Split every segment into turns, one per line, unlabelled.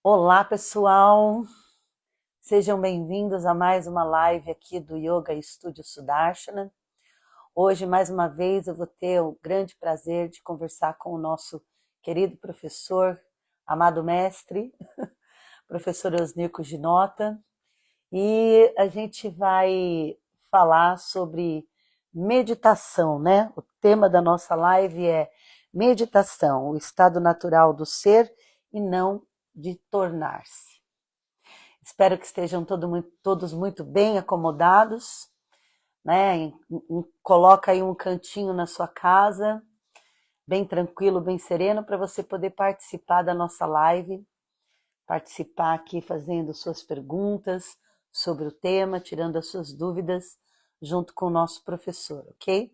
Olá, pessoal! Sejam bem-vindos a mais uma live aqui do Yoga Estúdio Sudarshana. Hoje, mais uma vez, eu vou ter o grande prazer de conversar com o nosso querido professor, amado mestre, professor Osnir Ginota, e a gente vai falar sobre meditação, né? O tema da nossa live é meditação, o estado natural do ser e não de tornar-se. Espero que estejam todos muito bem acomodados, né? Coloca aí um cantinho na sua casa, bem tranquilo, bem sereno, para você poder participar da nossa live, participar aqui fazendo suas perguntas sobre o tema, tirando as suas dúvidas, junto com o nosso professor, ok?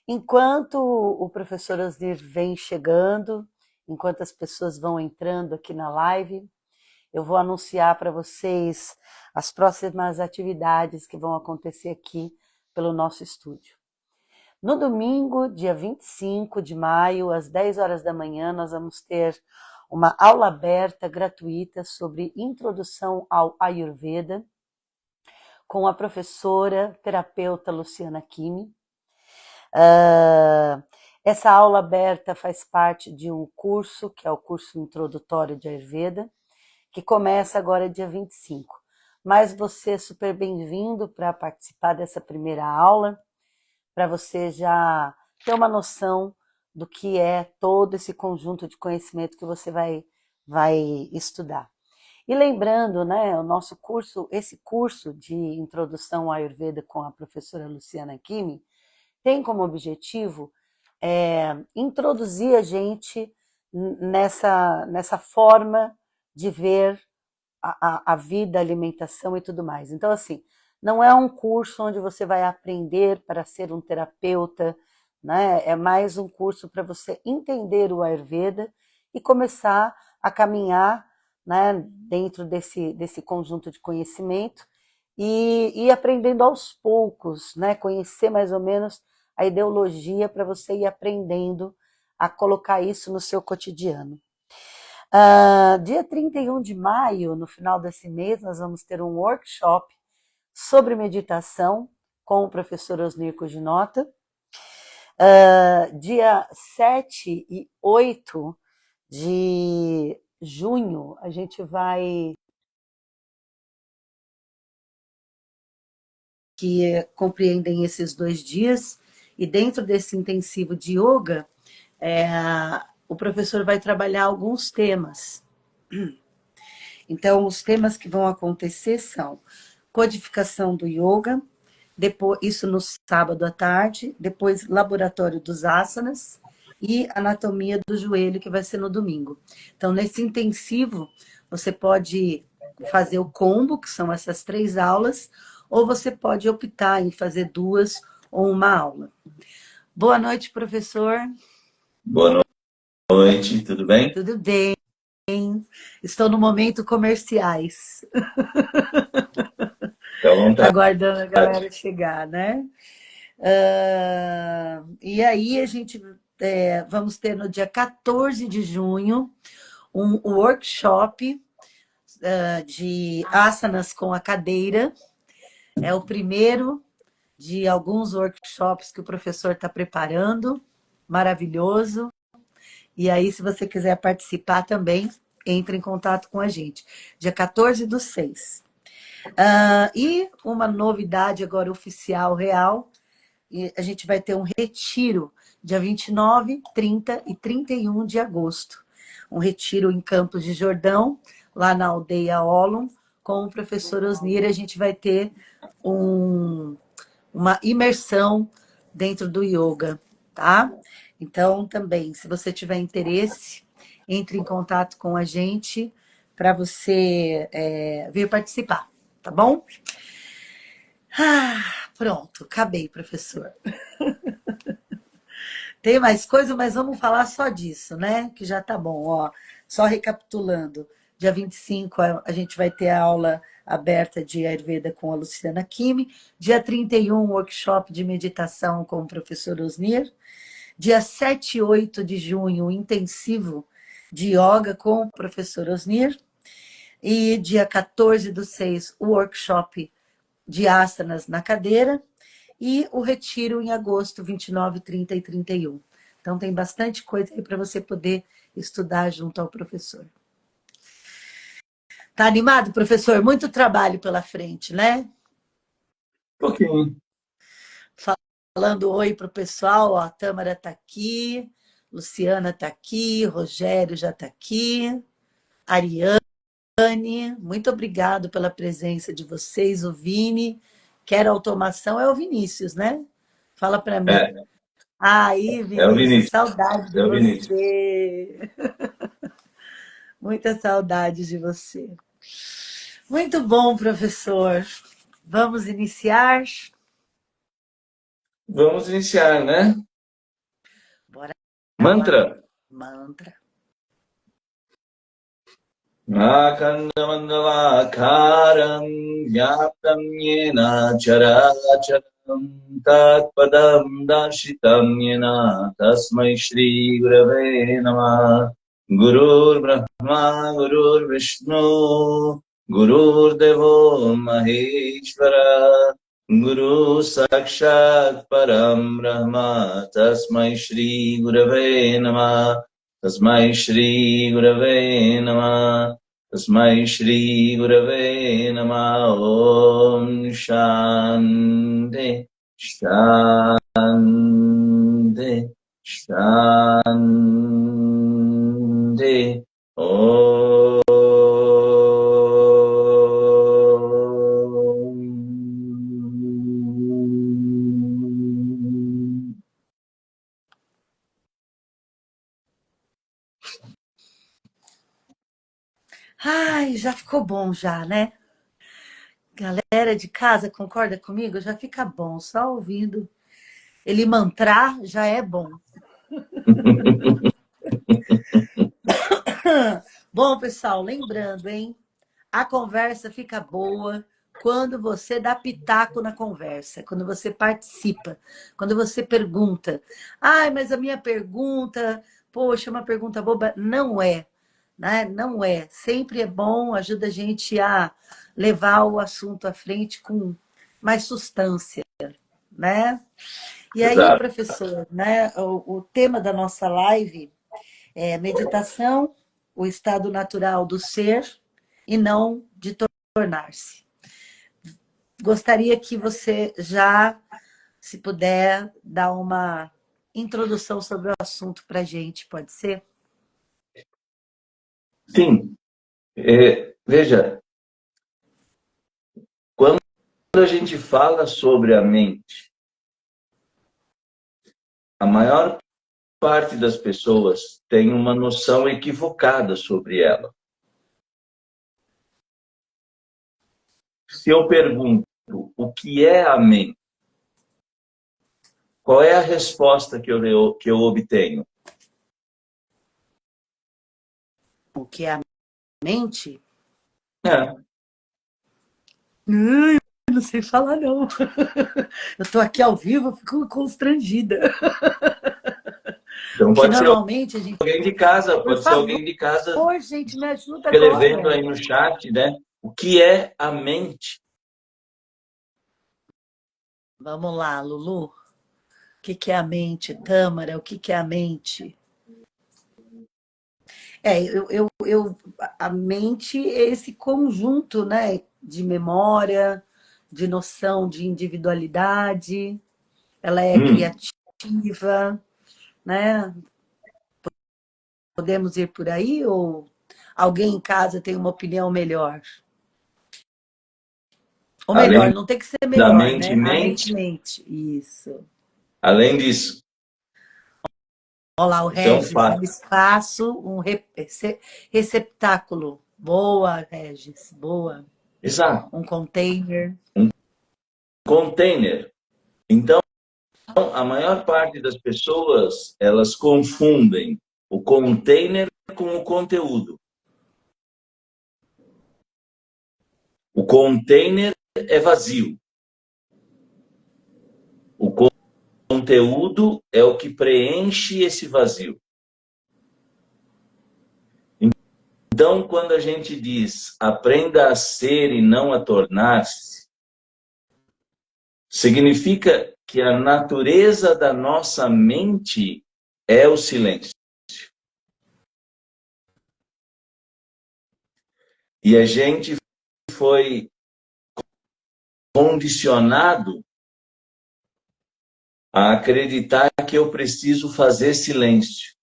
Enquanto o professor Osnir vem chegando, enquanto as pessoas vão entrando aqui na live, eu vou anunciar para vocês as próximas atividades que vão acontecer aqui pelo nosso estúdio. No domingo, dia 25 de maio, às 10 horas da manhã, nós vamos ter uma aula aberta, gratuita, sobre introdução ao Ayurveda, com a professora terapeuta Luciana Kimi. Essa aula aberta faz parte de um curso, que é o curso introdutório de Ayurveda, que começa agora dia 25. Mas você é super bem-vindo para participar dessa primeira aula, para você já ter uma noção do que é todo esse conjunto de conhecimento que você vai estudar. E lembrando, né, o nosso curso, esse curso de introdução ao Ayurveda com a professora Luciana Kimi, tem como objetivo introduzir a gente nessa forma de ver a vida, a alimentação e tudo mais. Então, assim, não é um curso onde você vai aprender para ser um terapeuta, né? É mais um curso para você entender o Ayurveda e começar a caminhar, né, dentro desse conjunto de conhecimento e ir aprendendo aos poucos, né? Conhecer mais ou menos a ideologia para você ir aprendendo a colocar isso no seu cotidiano. Dia 31 de maio, no final desse mês, nós vamos ter um workshop sobre meditação com o professor Osnir Ginota. Dia 7 e 8 de junho, a gente vai que compreendem esses 2 dias, e dentro desse intensivo de yoga, o professor vai trabalhar alguns temas. Então, os temas que vão acontecer são codificação do yoga, depois, isso no sábado à tarde, depois laboratório dos asanas e anatomia do joelho, que vai ser no domingo. Então, nesse intensivo, você pode fazer o combo, que são essas 3 aulas, ou você pode optar em fazer 2 ou uma aula. Boa noite, professor.
Boa noite, tudo bem?
Tudo bem. Estou no momento comerciais. Aguardando a galera chegar, né? E aí a gente vamos ter no dia 14 de junho um workshop de asanas com a cadeira. É o primeiro de alguns workshops que o professor está preparando. Maravilhoso. E aí, se você quiser participar também, entre em contato com a gente. Dia 14/6. E uma novidade agora oficial, real, a gente vai ter um retiro dia 29, 30 e 31 de agosto. Um retiro em Campos de Jordão, lá na aldeia Olum, com o professor Osnir. A gente vai ter uma imersão dentro do yoga, tá? Então, também, se você tiver interesse, entre em contato com a gente para você vir participar, tá bom? Pronto, acabei, professor. Tem mais coisa, mas vamos falar só disso, né? Que já tá bom, ó. Só recapitulando, dia 25 a gente vai ter a aula aberta de Ayurveda com a Luciana Kimi. Dia 31, workshop de meditação com o professor Osnir. Dia 7 e 8 de junho, intensivo de yoga com o professor Osnir. E dia 14/6, o workshop de asanas na cadeira. E o retiro em agosto, 29, 30 e 31. Então tem bastante coisa aí para você poder estudar junto ao professor. Tá animado, professor? Muito trabalho pela frente, né?
Um pouquinho.
Falando oi para o pessoal, ó, a Tâmara está aqui, Luciana está aqui, Rogério já está aqui, Ariane, muito obrigado pela presença de vocês, o Vini, quer automação, é o Vinícius, né? Fala para mim. Aí,
É o
Vinícius,
Vinícius.
saudade de
É o Vinícius.
você. Muita saudade de você. Muito bom, professor. Vamos iniciar?
Vamos iniciar, né?
Bora lá.
Mantra.
Mantra.
Akandamandalakaram vyaptam yena characharam tatpadam darshitam yena tasmai shri gurave namah. Gurur Brahma, Gurur Vishnu, Gurur Devo Maheshwara, Guru Sakshat Param Brahma, Tasmai Shri Gurave Namah, Tasmai Shri Gurave Namah, Tasmai Shri Gurave Namah, Om Shanti, Shanti, Shanti.
Ai, já ficou bom já, né? Galera de casa, concorda comigo? Já fica bom, só ouvindo ele mantrar já é bom. Bom, pessoal, lembrando, hein? A conversa fica boa quando você dá pitaco na conversa, quando você participa, quando você pergunta. Ai, mas a minha pergunta, poxa, uma pergunta boba. Não é, né? Não é. Sempre é bom, ajuda a gente a levar o assunto à frente com mais substância, né? E aí,
Exato.
professor, né? O tema da nossa live é meditação, o estado natural do ser e não de tornar-se. Gostaria que você já, se puder, dar uma introdução sobre o assunto para a gente, pode ser?
Sim. Veja, quando a gente fala sobre a mente, a maior parte das pessoas tem uma noção equivocada sobre ela. Se eu pergunto o que é a mente, qual é a resposta que eu obtenho?
O que é a mente?
É.
Não sei falar, não. Eu estou aqui ao vivo, fico constrangida.
Então
Que
pode ser
normalmente a gente.
alguém de casa,
Por
pode ser
favor,
alguém de casa
gente, me ajuda
escrevendo
agora.
aí no chat, né? O que é a mente?
Vamos lá, Lulu. O que é a mente? Tâmara, o que é a mente? A mente é esse conjunto, né, de memória, de noção de individualidade, ela é
Hum,
criativa, né? Podemos ir por aí ou alguém em casa tem uma opinião melhor? Ou melhor,
além
não tem que ser
da
melhor,
mente,
né? A mente
mente,
mente. Isso.
além disso,
Olha lá, o
isso é um
Regis, um
fato.
espaço, receptáculo. Boa, Regis, boa.
Exato.
Um container.
Um container. Então, a maior parte das pessoas, elas confundem o container com o conteúdo. O container é vazio. O conteúdo é o que preenche esse vazio. Então, Então, quando a gente diz aprenda a ser e não a tornar-se, significa que a natureza da nossa mente é o silêncio. E a gente foi condicionado a acreditar que eu preciso fazer silêncio.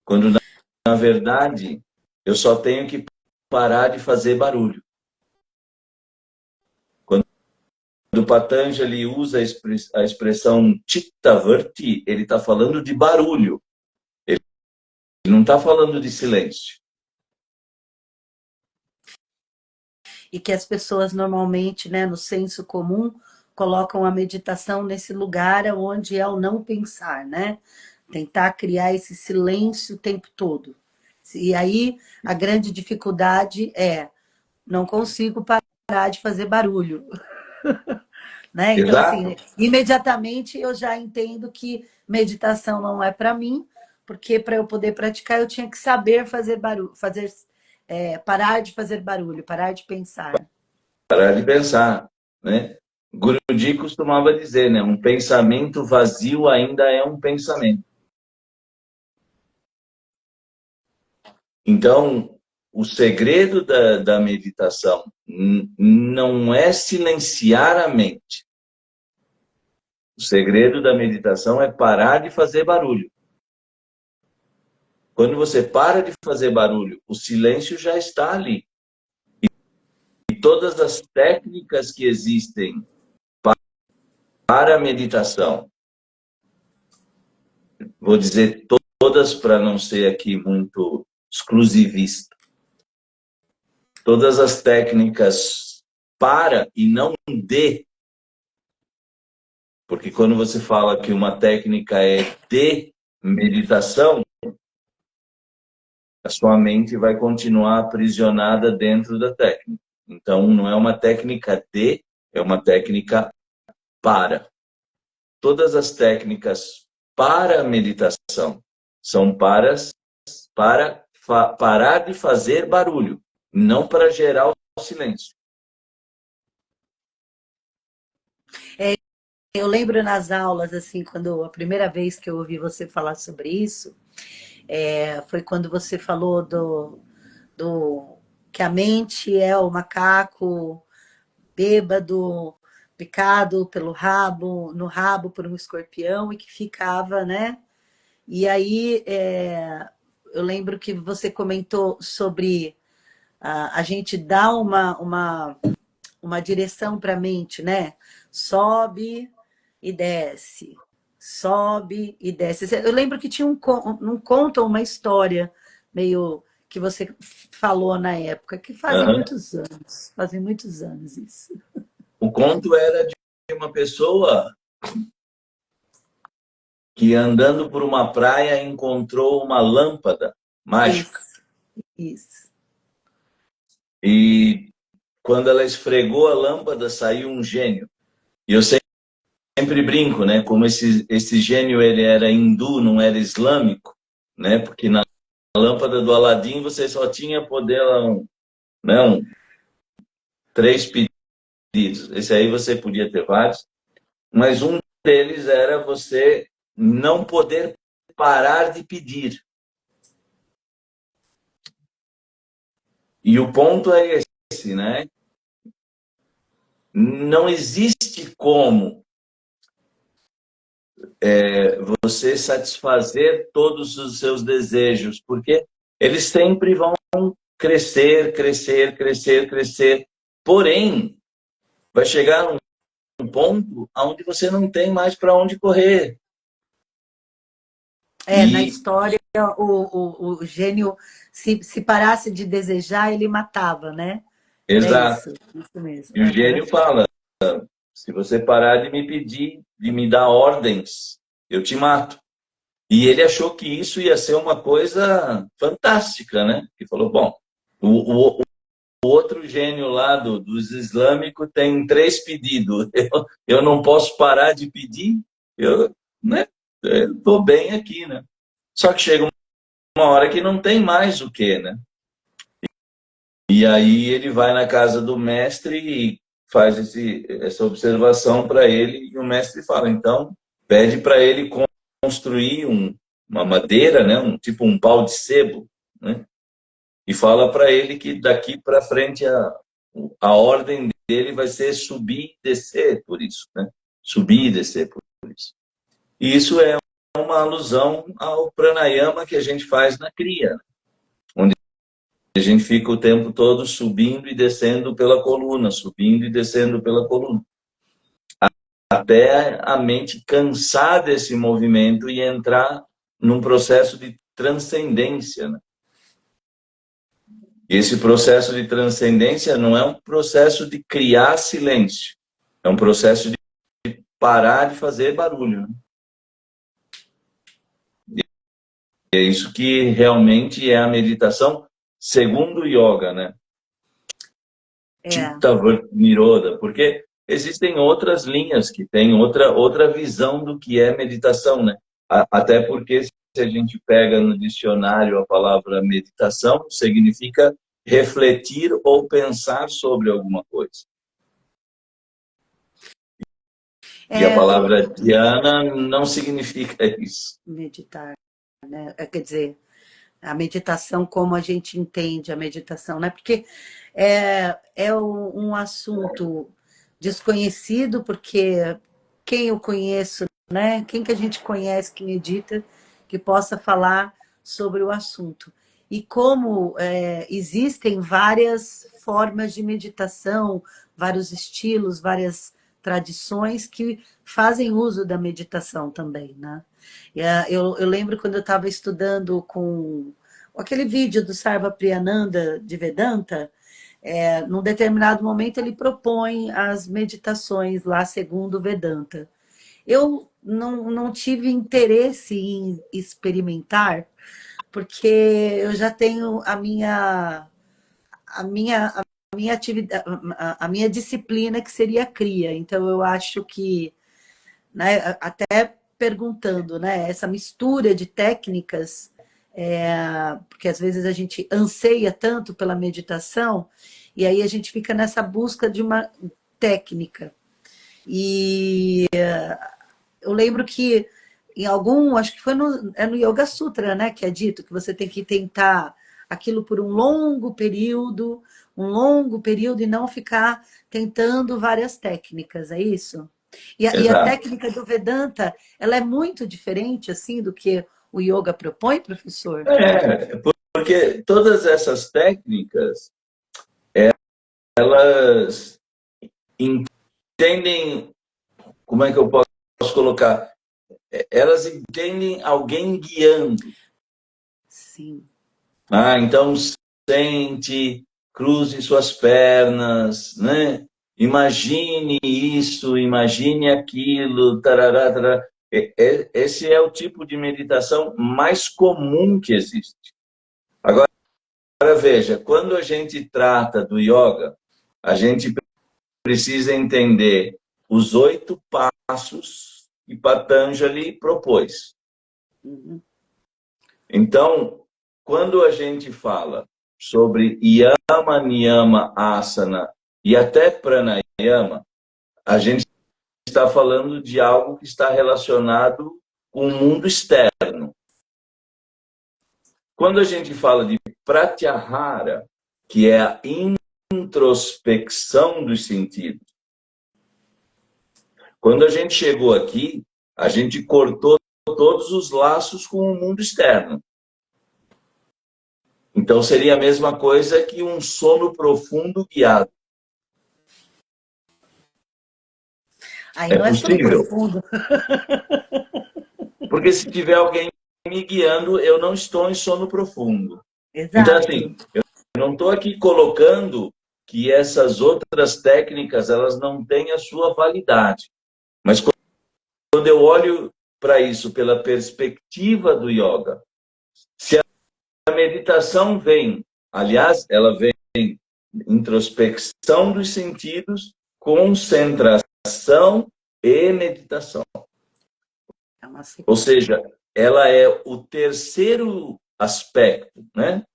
Quando, na verdade, eu só tenho que parar de fazer barulho. Quando o Patanjali usa a expressão chittavrti, ele está falando de barulho. Ele não está falando de silêncio.
E que as pessoas normalmente, né, no senso comum, colocam a meditação nesse lugar onde é o não pensar, né? Tentar criar esse silêncio o tempo todo. E aí a grande dificuldade é não consigo parar de fazer barulho. Né? Então, assim,
Exato.
imediatamente eu já entendo que meditação não é para mim, porque para eu poder praticar eu tinha que saber fazer barulho, parar de fazer barulho, parar de pensar.
Parar de pensar, né? Guruji costumava dizer, né? Um pensamento vazio ainda é um pensamento. Então, o segredo da meditação não é silenciar a mente. O segredo da meditação é parar de fazer barulho. Quando você para de fazer barulho, o silêncio já está ali. E todas as técnicas que existem para a meditação, vou dizer todas para não ser aqui muito exclusivista, todas as técnicas para e não de, porque quando você fala que uma técnica é de meditação, a sua mente vai continuar aprisionada dentro da técnica. Então, não é uma técnica de, é uma técnica para. Todas as técnicas para a meditação são para parar de fazer barulho, não para gerar o silêncio.
Eu lembro nas aulas, assim, quando a primeira vez que eu ouvi você falar sobre isso, foi quando você falou do que a mente é o macaco bêbado, picado pelo rabo, no rabo por um escorpião e que ficava, né? E aí eu lembro que você comentou sobre a gente dar uma direção para a mente, né? Sobe e desce, sobe e desce. Eu lembro que tinha um conto, uma história meio que você falou na época, que
Uhum.
fazem muitos anos isso.
O conto era de uma pessoa que andando por uma praia encontrou uma lâmpada mágica.
Isso, isso.
E quando ela esfregou a lâmpada, saiu um gênio. E eu sempre brinco, né? Como esse gênio ele era hindu, não era islâmico, né? Porque na lâmpada do Aladim você só tinha poder, não, 3 pedidos. Esse aí você podia ter vários, mas um deles era você não poder parar de pedir. E o ponto é esse, né? Não existe como você satisfazer todos os seus desejos, porque eles sempre vão crescer, crescer, crescer, crescer. Porém, vai chegar um ponto onde você não tem mais para onde correr.
Na
E,
história, o gênio, se parasse de desejar, ele matava, né? Era
exato.
isso mesmo.
E o gênio fala, se você parar de me pedir, de me dar ordens, eu te mato. E ele achou que isso ia ser uma coisa fantástica, né? Ele falou, bom, o outro gênio lá dos islâmicos tem 3 pedidos. Eu não posso parar de pedir, eu, né? Estou bem aqui, né? Só que chega uma hora que não tem mais o que, né? E aí ele vai na casa do mestre e faz essa observação para ele, e o mestre fala, então, pede para ele construir uma madeira, né? Tipo um pau de sebo, né? E fala para ele que daqui para frente a ordem dele vai ser subir e descer por isso, né? Subir e descer por isso. E isso é uma alusão ao pranayama que a gente faz na Kriya, onde a gente fica o tempo todo subindo e descendo pela coluna, subindo e descendo pela coluna, até a mente cansar desse movimento e entrar num processo de transcendência, né? Esse processo de transcendência não é um processo de criar silêncio, é um processo de parar de fazer barulho, né? É isso que realmente é a meditação segundo o yoga, né? Chitta Niroda, porque existem outras linhas que têm outra visão do que é meditação, né? Até porque se a gente pega no dicionário a palavra meditação, significa refletir ou pensar sobre alguma coisa. E a palavra dhyana não significa isso.
Meditar, né? Quer dizer, a meditação como a gente entende a meditação, né? Porque é um assunto desconhecido, porque quem eu conheço, né? Quem que a gente conhece que medita, que possa falar sobre o assunto. E como existem várias formas de meditação, vários estilos, várias tradições que fazem uso da meditação também, né? Eu lembro quando eu estava estudando com aquele vídeo do Sarva Priyananda de Vedanta, num determinado momento ele propõe as meditações lá segundo o Vedanta. Eu não tive interesse em experimentar, porque eu já tenho a minha atividade, a minha disciplina que seria a Kriya. Então eu acho que, né, até perguntando, né, essa mistura de técnicas, porque às vezes a gente anseia tanto pela meditação e aí a gente fica nessa busca de uma técnica. E eu lembro que em algum, acho que foi no Yoga Sutra, né, que é dito que você tem que tentar aquilo por um longo período e não ficar tentando várias técnicas, é isso? E a
Exato.
técnica do Vedanta, ela é muito diferente assim do que o yoga propõe, professor?
Porque todas essas técnicas, elas entendem, como é que eu posso colocar? Elas entendem alguém guiando.
Sim.
Então, sente, cruze suas pernas, né? Imagine isso, imagine aquilo, tarará, tarará. Esse é o tipo de meditação mais comum que existe. Agora veja, quando a gente trata do yoga, a gente precisa entender os 8 passos que Patanjali propôs.
Uhum.
Então, quando a gente fala sobre Yama, Niyama, Asana e até Pranayama, a gente está falando de algo que está relacionado com o mundo externo. Quando a gente fala de Pratyahara, que é a introspecção dos sentidos, quando a gente chegou aqui, a gente cortou todos os laços com o mundo externo. Então, seria a mesma coisa que um sono profundo guiado.
Aí
É
não é sono
possível.
profundo.
Porque se tiver alguém me guiando, eu não estou em sono profundo. Então,
Exato.
assim, eu não estou aqui colocando que essas outras técnicas, elas não têm a sua validade. Mas quando eu olho para isso pela perspectiva do yoga, se a meditação vem, aliás, ela vem introspecção dos sentidos, concentração e meditação. Ou seja, ela é o terceiro aspecto, né?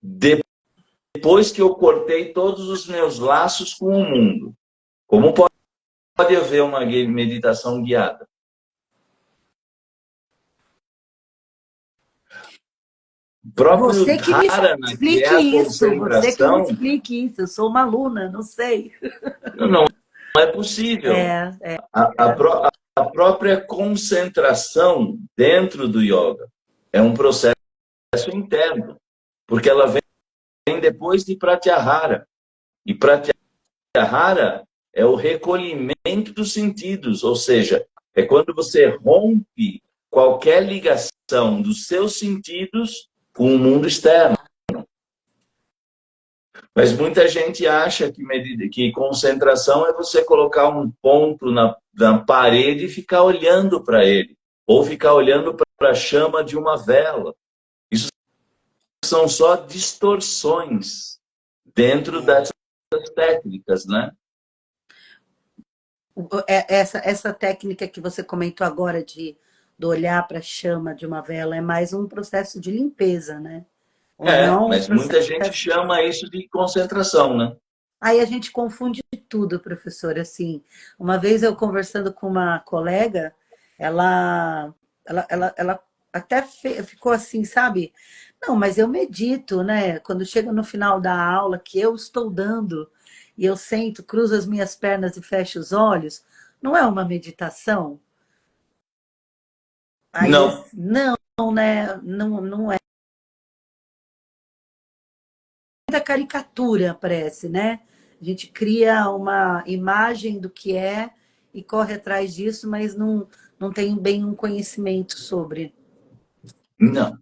Depois que eu cortei todos os meus laços com o mundo. Como pode haver uma meditação guiada? O próprio
Você que me
dharana, que é
explique
a
isso, você que me
concentração,
explique isso. Eu sou uma aluna, não sei.
não é possível.
É.
A própria concentração dentro do yoga é um processo interno, porque ela vem depois de Pratyahara. E Pratyahara é o recolhimento dos sentidos, ou seja, é quando você rompe qualquer ligação dos seus sentidos com o mundo externo. Mas muita gente acha que concentração é você colocar um ponto na parede e ficar olhando para ele, ou ficar olhando para a chama de uma vela. Isso são só distorções dentro dessas técnicas, né?
Essa técnica que você comentou agora do olhar para a chama de uma vela é mais um processo de limpeza, né? Ou não um
Mas muita gente
processo.
chama isso de concentração, né?
Aí a gente confunde tudo, professor. Assim, uma vez eu conversando com uma colega, ela até ficou assim, sabe? Não, mas eu medito, né? Quando chega no final da aula que eu estou dando e eu sento, cruzo as minhas pernas e fecho os olhos, não é uma meditação? Aí eu,
Não.
não, né? Não é. Da caricatura, parece, né? A gente cria uma imagem do que é e corre atrás disso, mas não tem bem um conhecimento sobre.
Não.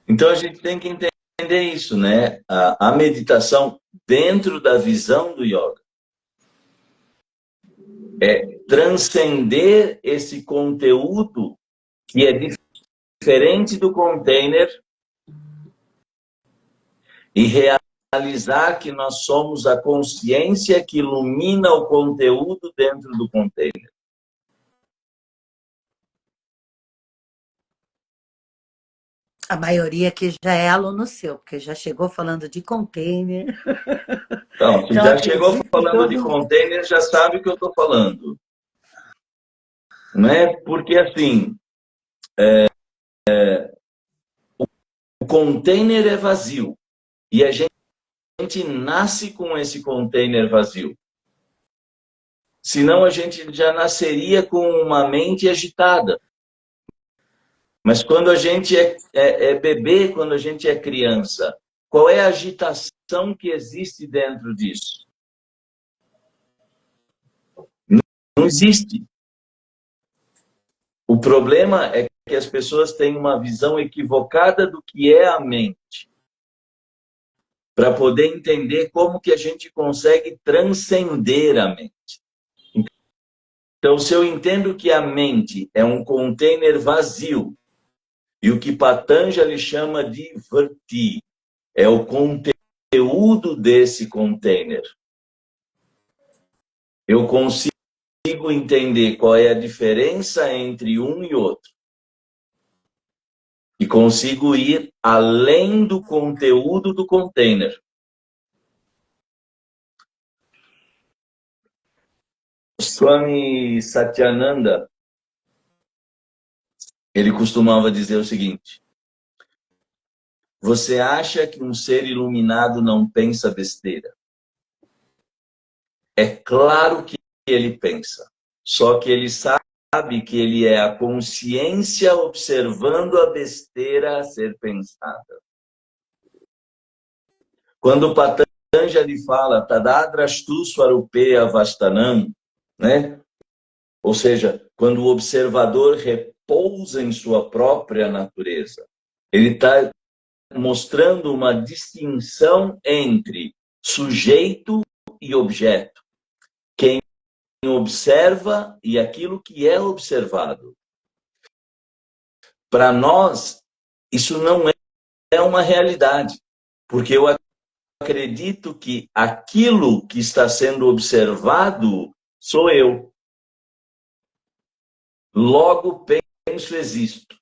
Então a gente tem que entender isso, né? A meditação dentro da visão do yoga é transcender esse conteúdo que é diferente do container e realizar que nós somos a consciência que ilumina o conteúdo dentro do container.
A maioria que já é aluno seu, porque já chegou falando de container.
Então, se
Então,
já chegou
acredito que
falando de
todo.
container, já sabe o que eu estou falando. Né? Porque, assim, o container é vazio. E a gente nasce com esse container vazio. Senão a gente já nasceria com uma mente agitada. Mas quando a gente é bebê, quando a gente é criança, qual é a agitação que existe dentro disso? Não existe. O problema é que as pessoas têm uma visão equivocada do que é a mente, para poder entender como que a gente consegue transcender a mente. Então, se eu entendo que a mente é um container vazio, e o que Patanjali chama de vrti, é o conteúdo desse container, eu consigo entender qual é a diferença entre um e outro. E consigo ir além do conteúdo do container. Swami Satyananda, ele costumava dizer o seguinte: você acha que um ser iluminado não pensa besteira? É claro que ele pensa, só que ele sabe que ele é a consciência observando a besteira a ser pensada. Quando Patanjali fala Tadadrashtu Swarupeya Vastanam, né? Ou seja, quando o observador repousa em sua própria natureza, ele está mostrando uma distinção entre sujeito e objeto. Quem observa e aquilo que é observado. Para nós, isso não é uma realidade, porque eu acredito que aquilo que está sendo observado sou eu. Logo, penso, existo.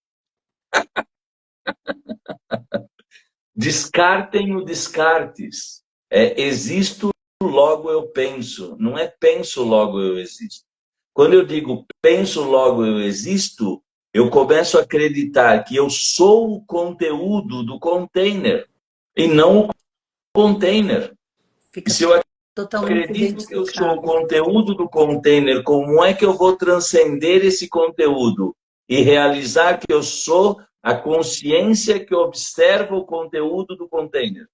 Descartem o Descartes. Existo, logo eu penso. Não é penso, logo eu existo. Quando eu digo penso, logo eu existo, eu começo a acreditar que eu sou o conteúdo do container e não o container.
Fica
E se eu
totalmente
acredito que eu sou o
identificável.
conteúdo do container, como é que eu vou transcender esse conteúdo e realizar que eu sou a consciência que observa o conteúdo do container?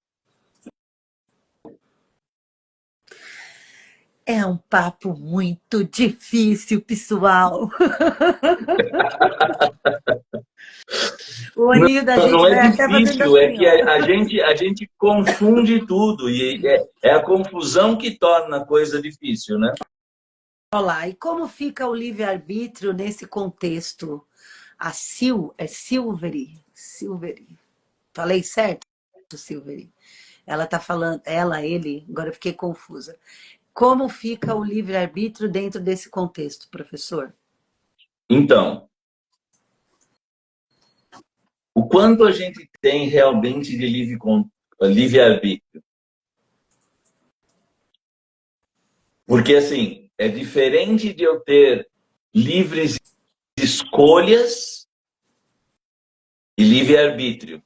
É um papo muito difícil, pessoal. O olhinho da
Não
gente
é
vai até fazendo
difícil, é
assim,
que
ó.
a gente confunde tudo e é a confusão que torna a coisa difícil, né?
Olá, e como fica o livre-arbítrio nesse contexto? A é Silvery. Falei certo, Silvery? Ela tá falando, ele, agora eu fiquei confusa. Como fica o livre-arbítrio dentro desse contexto, professor?
Então, o quanto a gente tem realmente de livre-arbítrio? Porque, assim, é diferente de eu ter livres escolhas e livre-arbítrio.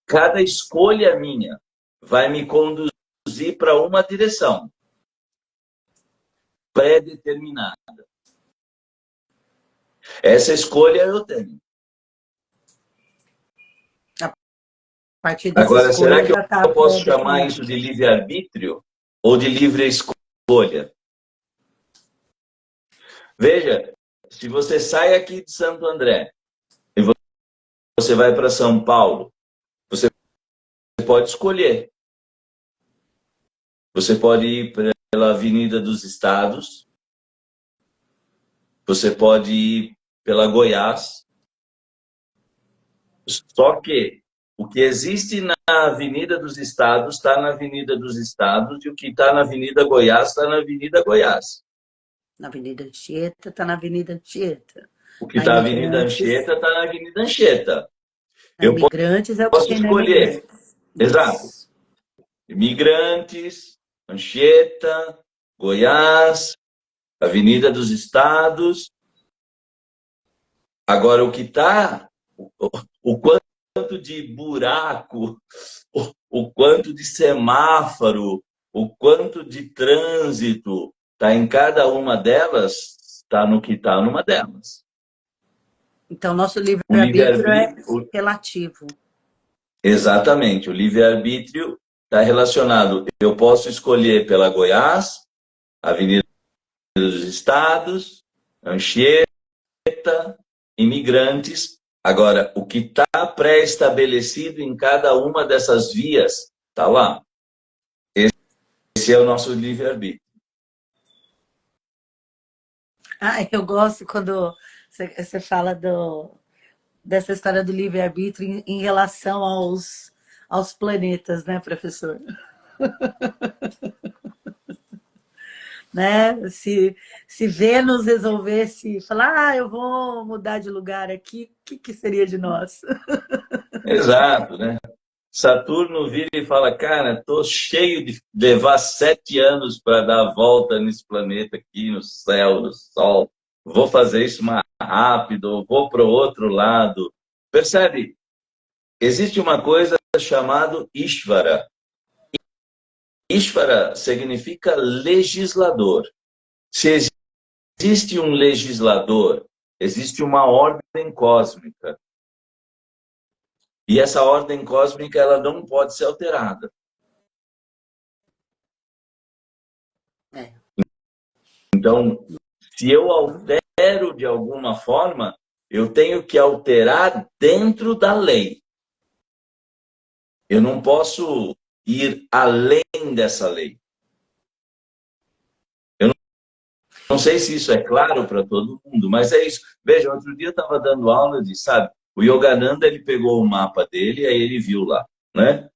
Cada escolha minha vai me conduzir para uma direção pré-determinada. Essa escolha eu tenho.
A partir dessa
Agora, será
escolha
que
já está
eu posso chamar
pré-definida.
isso de livre-arbítrio ou de livre escolha? Veja, se você sai aqui de Santo André e você vai para São Paulo, você pode escolher. Você pode ir pela Avenida dos Estados, você pode ir pela Goiás. Só que o que existe na Avenida dos Estados está na Avenida dos Estados e o que está na Avenida Goiás está na Avenida Goiás.
Na Avenida Anchieta, está na Avenida Anchieta.
O que
Na
está na Avenida
Imigrantes,
Anchieta está na Avenida Anchieta.
na
Eu
Imigrantes é o que
posso
tem na
escolher.
Imigrantes.
Exato.
Isso.
Imigrantes, Anchieta, Goiás, Avenida dos Estados. Agora, o que está, o quanto de buraco, o quanto de semáforo, o quanto de trânsito está em cada uma delas, está no que está numa delas.
Então, nosso
O
livre-arbítrio é
livre-arbítrio,
relativo.
exatamente, o livre-arbítrio está relacionado. Eu posso escolher pela Goiás, Avenida dos Estados, Anchieta, Imigrantes. Agora, o que está pré-estabelecido em cada uma dessas vias está lá. Esse é o nosso livre-arbítrio.
Ah, eu gosto quando você fala dessa história do livre-arbítrio em relação aos planetas, né, professor? Né? Se Vênus resolvesse falar, eu vou mudar de lugar aqui, o que seria de nós?
Exato, né? Saturno vira e fala, cara, tô cheio de levar 7 anos para dar a volta nesse planeta aqui, no céu, no Sol. Vou fazer isso mais rápido, vou para o outro lado. Percebe? Existe uma coisa chamada Ishvara. Ishvara significa legislador. Se existe um legislador, existe uma ordem cósmica. E essa ordem cósmica ela não pode ser alterada.
É.
Então, se eu altero de alguma forma, eu tenho que alterar dentro da lei. Eu não posso ir além dessa lei. Eu não sei se isso é claro para todo mundo, mas é isso. Veja, outro dia eu estava dando aula de, sabe, o Yogananda, ele pegou o mapa dele, aí ele viu lá, né?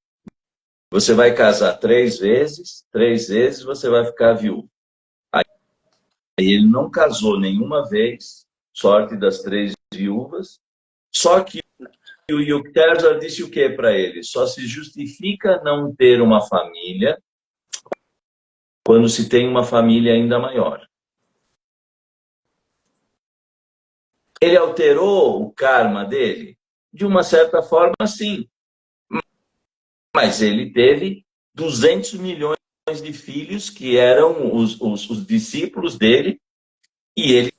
Você vai casar 3 vezes você vai ficar viúvo. Aí ele não casou nenhuma vez, sorte das três viúvas. Só que o Yukteswar disse o que para ele? Só se justifica não ter uma família quando se tem uma família ainda maior. Ele alterou o karma dele? De uma certa forma, sim. Mas ele teve 200 milhões de filhos que eram os discípulos dele, e ele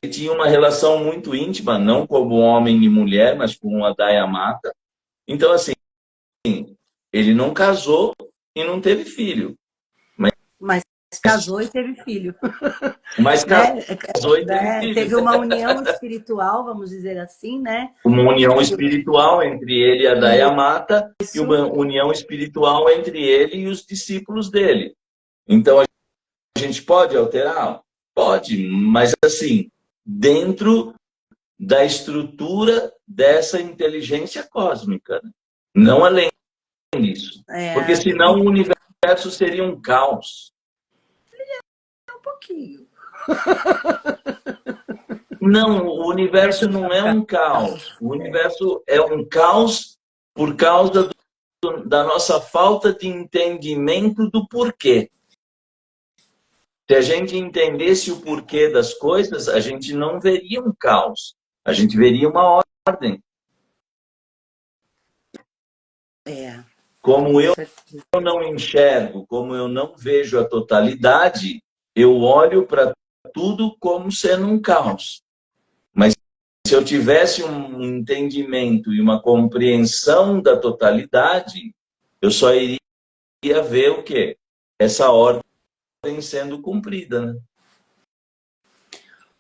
tinha uma relação muito íntima, não como homem e mulher, mas com a Daya Mata. Então, assim, ele não casou e não teve filho.
Mas casou e teve filho.
Mas
Né?
casou e teve filho.
Teve uma união espiritual, vamos dizer assim, né?
Uma união espiritual entre ele e a Daya Mata, e
Isso.
uma união espiritual entre ele e os discípulos dele. Então, a gente pode alterar? Pode, mas assim, dentro da estrutura dessa inteligência cósmica, né? Não além disso. Porque senão o universo seria um caos.
Um pouquinho.
Não, o universo não é um caos. O universo é um caos por causa da nossa falta de entendimento do porquê. Se a gente entendesse o porquê das coisas, a gente não veria um caos. A gente veria uma ordem. Como eu não enxergo, como eu não vejo a totalidade, eu olho para tudo como sendo um caos. Mas se eu tivesse um entendimento e uma compreensão da totalidade, eu só iria ver o quê? Essa ordem sendo cumprida, né?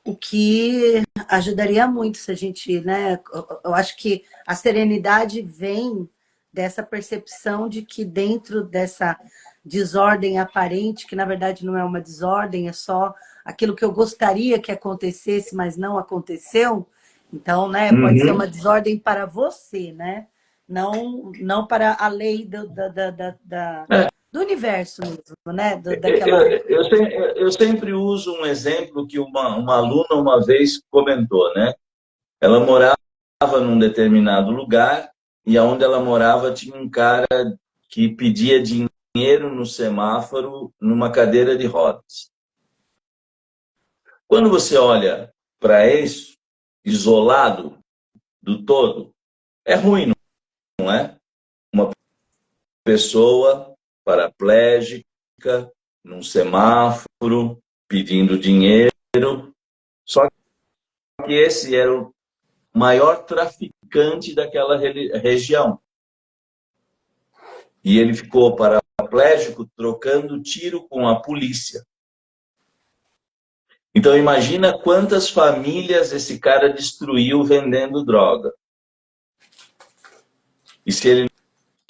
O que ajudaria muito se a gente, né? Eu acho que a serenidade vem dessa percepção de que dentro dessa desordem aparente, que na verdade não é uma desordem, é só aquilo que eu gostaria que acontecesse, mas não aconteceu. Então, né, pode ser uma desordem para você, né? Não para a lei do universo mesmo, né?
Eu sempre uso um exemplo que uma aluna uma vez comentou, né? Ela morava num determinado lugar e aonde ela morava tinha um cara que pedia dinheiro no semáforo numa cadeira de rodas. Quando você olha para isso, isolado do todo, é ruim, não é? Uma pessoa paraplégica num semáforo pedindo dinheiro. Só que esse era o maior traficante daquela região. E ele ficou paraplégico trocando tiro com a polícia. Então imagina quantas famílias esse cara destruiu vendendo droga. E se ele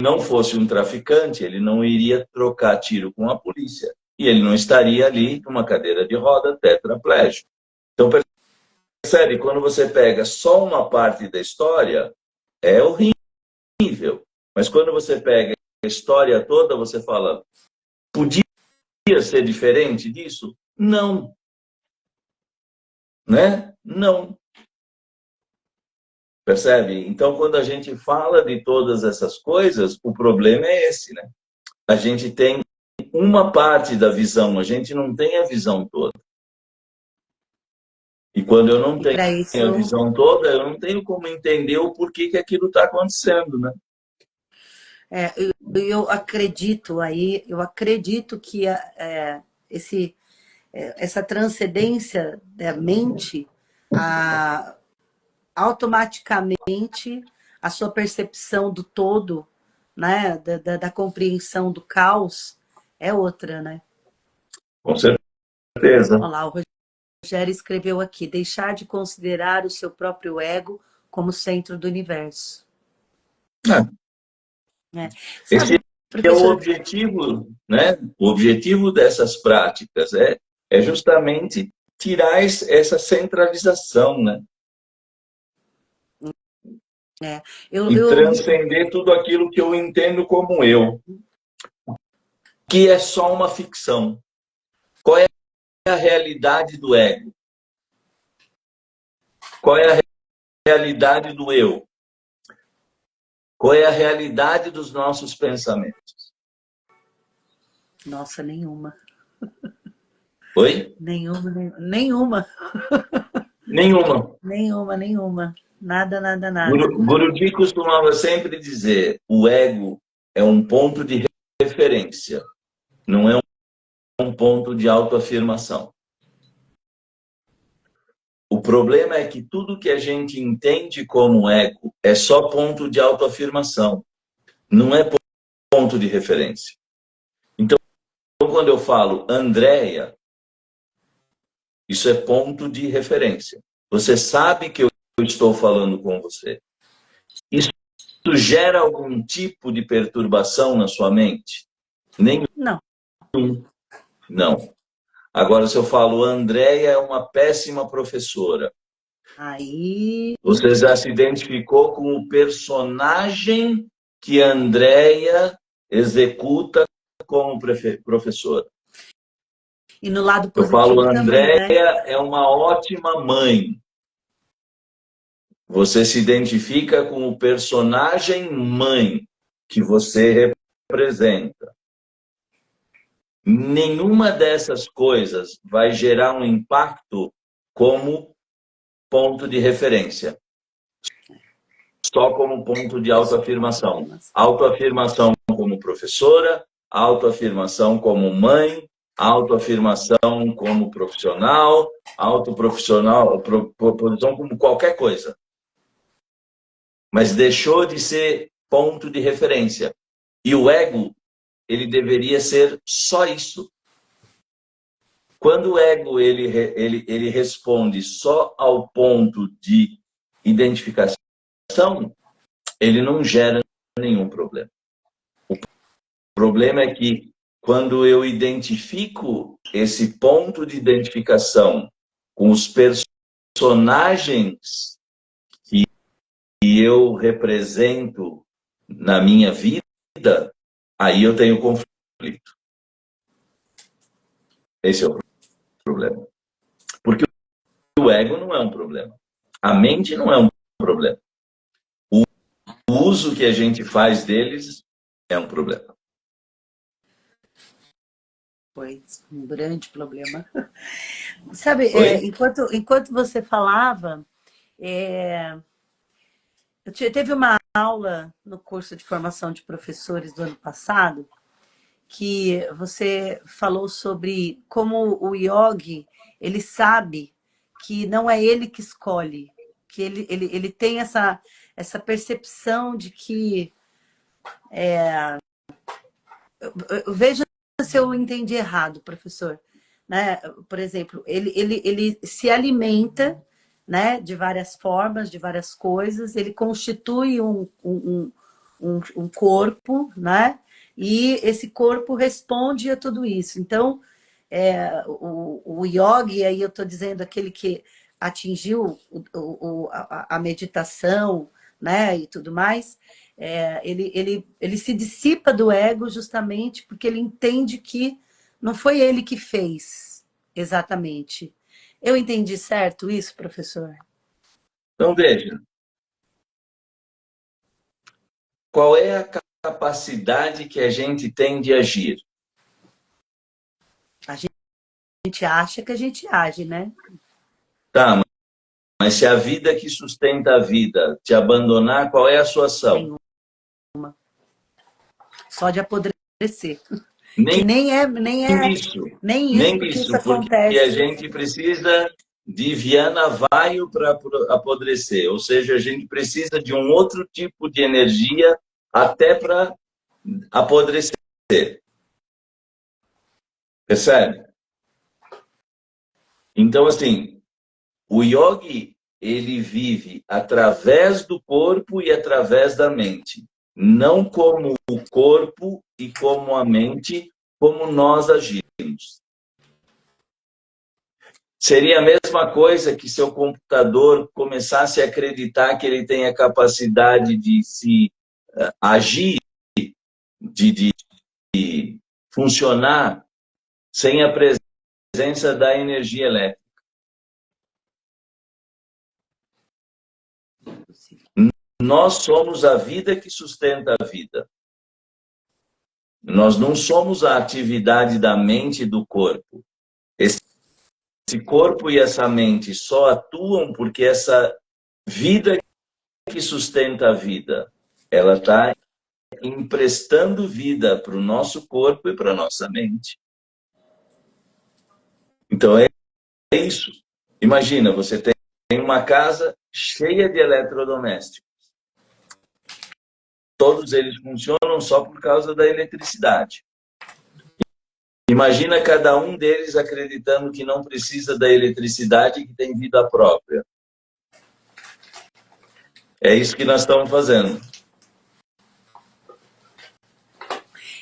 não fosse um traficante, ele não iria trocar tiro com a polícia. E ele não estaria ali numa cadeira de roda tetraplégico. Então percebe, quando você pega só uma parte da história, é horrível. Mas quando você pega a história toda, você fala, podia ser diferente disso? Não. Né? Não. Percebe? Então, quando a gente fala de todas essas coisas, o problema é esse, né? A gente tem uma parte da visão, a gente não tem a visão toda. E quando eu não tenho a visão toda, eu não tenho como entender o porquê que aquilo está acontecendo, né?
Eu acredito que essa transcendência da mente, automaticamente a sua percepção do todo, né, da compreensão do caos é outra, né?
Com certeza.
Olha lá, o Rogério escreveu aqui, deixar de considerar o seu próprio ego como centro do universo.
Esse é o objetivo, né? O objetivo dessas práticas é justamente tirar essa centralização, né? E transcender tudo aquilo que eu entendo como eu, que é só uma ficção. Qual é a realidade do ego? Qual é a realidade do eu? Qual é a realidade dos nossos pensamentos?
Nossa, nenhuma.
Oi?
Nenhuma, nenhuma.
Nenhuma.
Nenhuma. Nada, nada, nada.
Guruji costumava sempre dizer: o ego é um ponto de referência, não é um ponto de autoafirmação. O problema é que tudo que a gente entende como ego é só ponto de autoafirmação, não é ponto de referência. Então, quando eu falo Andréia, isso é ponto de referência. Você sabe que eu estou falando com você. Isso gera algum tipo de perturbação na sua mente? Nenhum.
Não.
Não. Agora, se eu falo Andréia é uma péssima professora,
Aí.
você já se identificou com o personagem que a Andréia executa como professora.
E no lado
Eu falo,
positivo também,
Andréia
né?
é uma ótima mãe. Você se identifica com o personagem mãe que você representa. Nenhuma dessas coisas vai gerar um impacto como ponto de referência, só como ponto de autoafirmação. Autoafirmação como professora, autoafirmação como mãe, autoafirmação como profissional, autoprofissional, posição como qualquer coisa. Mas deixou de ser ponto de referência. E o ego, ele deveria ser só isso. Quando o ego ele responde só ao ponto de identificação, ele não gera nenhum problema. O problema é que quando eu identifico esse ponto de identificação com os personagens que eu represento na minha vida, aí eu tenho conflito. Esse é o problema. Porque o ego não é um problema. A mente não é um problema. O uso que a gente faz deles é um problema.
Pois, um grande problema. Sabe,
Oi?
enquanto você falava, teve uma aula no curso de formação de professores do ano passado que você falou sobre como o yogi, ele sabe que não é ele que escolhe, que ele tem essa percepção de que... Veja se eu entendi errado, professor. Né? Por exemplo, ele se alimenta, né, de várias formas, de várias coisas, ele constitui um corpo, né? E esse corpo responde a tudo isso. Então, o yogi, aí eu estou dizendo aquele que atingiu a meditação, né, e tudo mais, ele se dissipa do ego justamente porque ele entende que não foi ele que fez exatamente. Eu entendi certo isso, professor?
Então, veja, qual é a capacidade que a gente tem de agir?
A gente acha que a gente age, né?
Tá, mas se a vida que sustenta a vida te abandonar, qual é a sua ação?
Nenhuma. Só de apodrecer. Que
Nem
nem
isso,
nem isso,
nem
porque isso
isso, porque a
acontece.
gente precisa de Viana Vaio para apodrecer, ou seja, a gente precisa de um outro tipo de energia até para apodrecer. Percebe? Então, assim, o yogi, ele vive através do corpo e através da mente. Não como o corpo e como a mente, como nós agimos. Seria a mesma coisa que seu computador começasse a acreditar que ele tem a capacidade de se agir, de funcionar sem a presença da energia elétrica. Nós somos a vida que sustenta a vida. Nós não somos a atividade da mente e do corpo. Esse corpo e essa mente só atuam porque essa vida que sustenta a vida, ela está emprestando vida para o nosso corpo e para a nossa mente. Então é isso. Imagina, você tem uma casa cheia de eletrodomésticos. Todos eles funcionam só por causa da eletricidade. Imagina cada um deles acreditando que não precisa da eletricidade e que tem vida própria. É isso que nós estamos fazendo.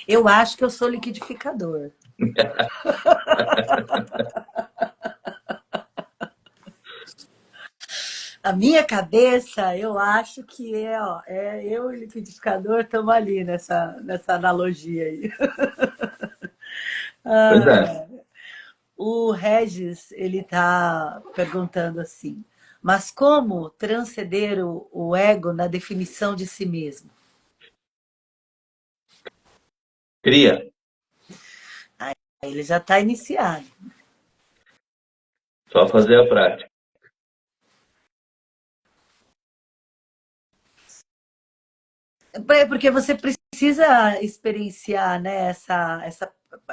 Eu acho que eu sou liquidificador. A minha cabeça, eu acho que eu e o liquidificador estamos ali nessa analogia aí.
Pois é.
O Regis, ele está perguntando assim, mas como transcender o ego na definição de si mesmo?
Cria.
Aí ele já está iniciado.
Só fazer a prática.
Porque você precisa experienciar, né,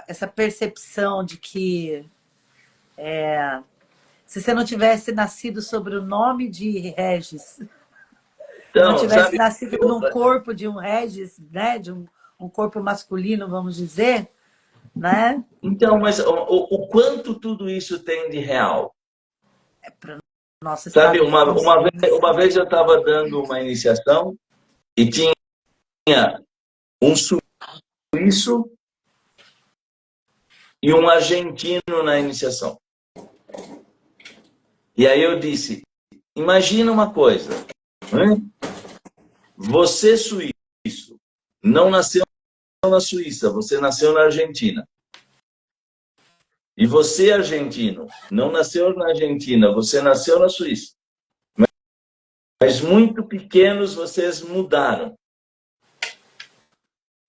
essa percepção de que se você não tivesse nascido sobre o nome de Regis,
Então,
não tivesse nascido num corpo de um Regis, né, de um corpo masculino, vamos dizer, né?
Então, mas o quanto tudo isso tem de real?
Nossa,
Sabe, uma vez eu estava dando uma iniciação e tinha um suíço e um argentino na iniciação. E aí eu disse, imagina uma coisa, né? Você suíço, não nasceu na Suíça, você nasceu na Argentina. E você, argentino, não nasceu na Argentina, você nasceu na Suíça. Mas muito pequenos vocês mudaram.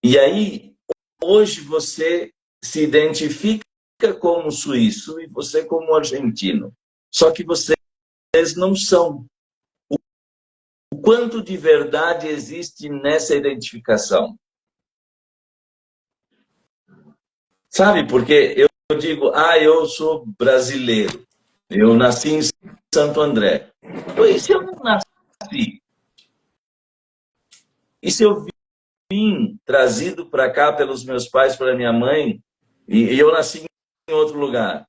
E aí, hoje você se identifica como suíço e você como argentino. Só que vocês não são. O quanto de verdade existe nessa identificação? Sabe, porque eu digo, eu sou brasileiro. Eu nasci em Santo André. E se eu não nasci? E se eu vim trazido para cá pelos meus pais, pela minha mãe, e eu nasci em outro lugar?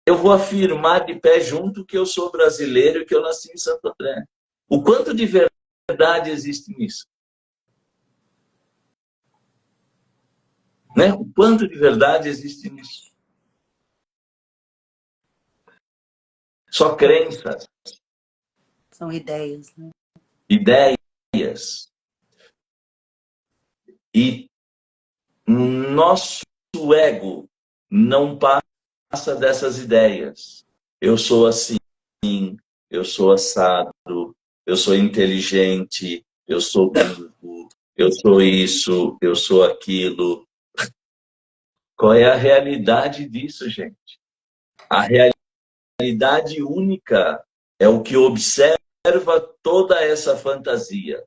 Eu vou afirmar de pé junto que eu sou brasileiro e que eu nasci em Santo André. O quanto de verdade existe nisso? Né? O quanto de verdade existe nisso? Só crenças.
São ideias, né?
Ideias. E nosso ego não passa dessas ideias. Eu sou assim, eu sou assado, eu sou inteligente, eu sou burro, eu sou isso, eu sou aquilo. Qual é a realidade disso, gente? A realidade única é o que observa toda essa fantasia.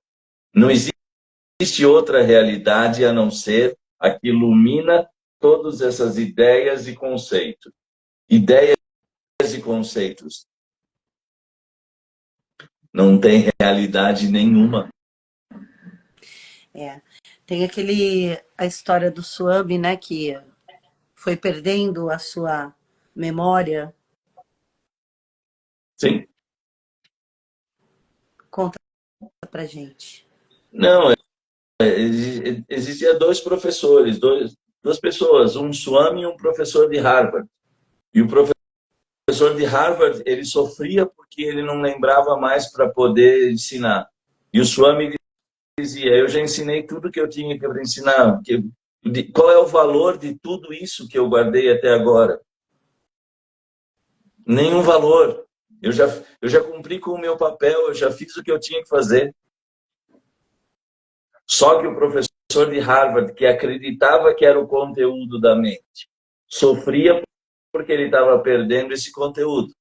Não existe outra realidade a não ser a que ilumina todas essas ideias e conceitos. Ideias e conceitos. Não tem realidade nenhuma.
Tem a história do Swami, né, que foi perdendo a sua memória.
Sim.
Conta pra gente.
Não, existia dois professores, duas pessoas, um Swami e um professor de Harvard. E o professor de Harvard, ele sofria porque ele não lembrava mais para poder ensinar. E o Swami dizia, eu já ensinei tudo que eu tinha para ensinar. Qual é o valor de tudo isso que eu guardei até agora? Nenhum valor. Eu já cumpri com o meu papel, eu já fiz o que eu tinha que fazer. Só que o professor de Harvard, que acreditava que era o conteúdo da mente, sofria porque ele estava perdendo esse conteúdo.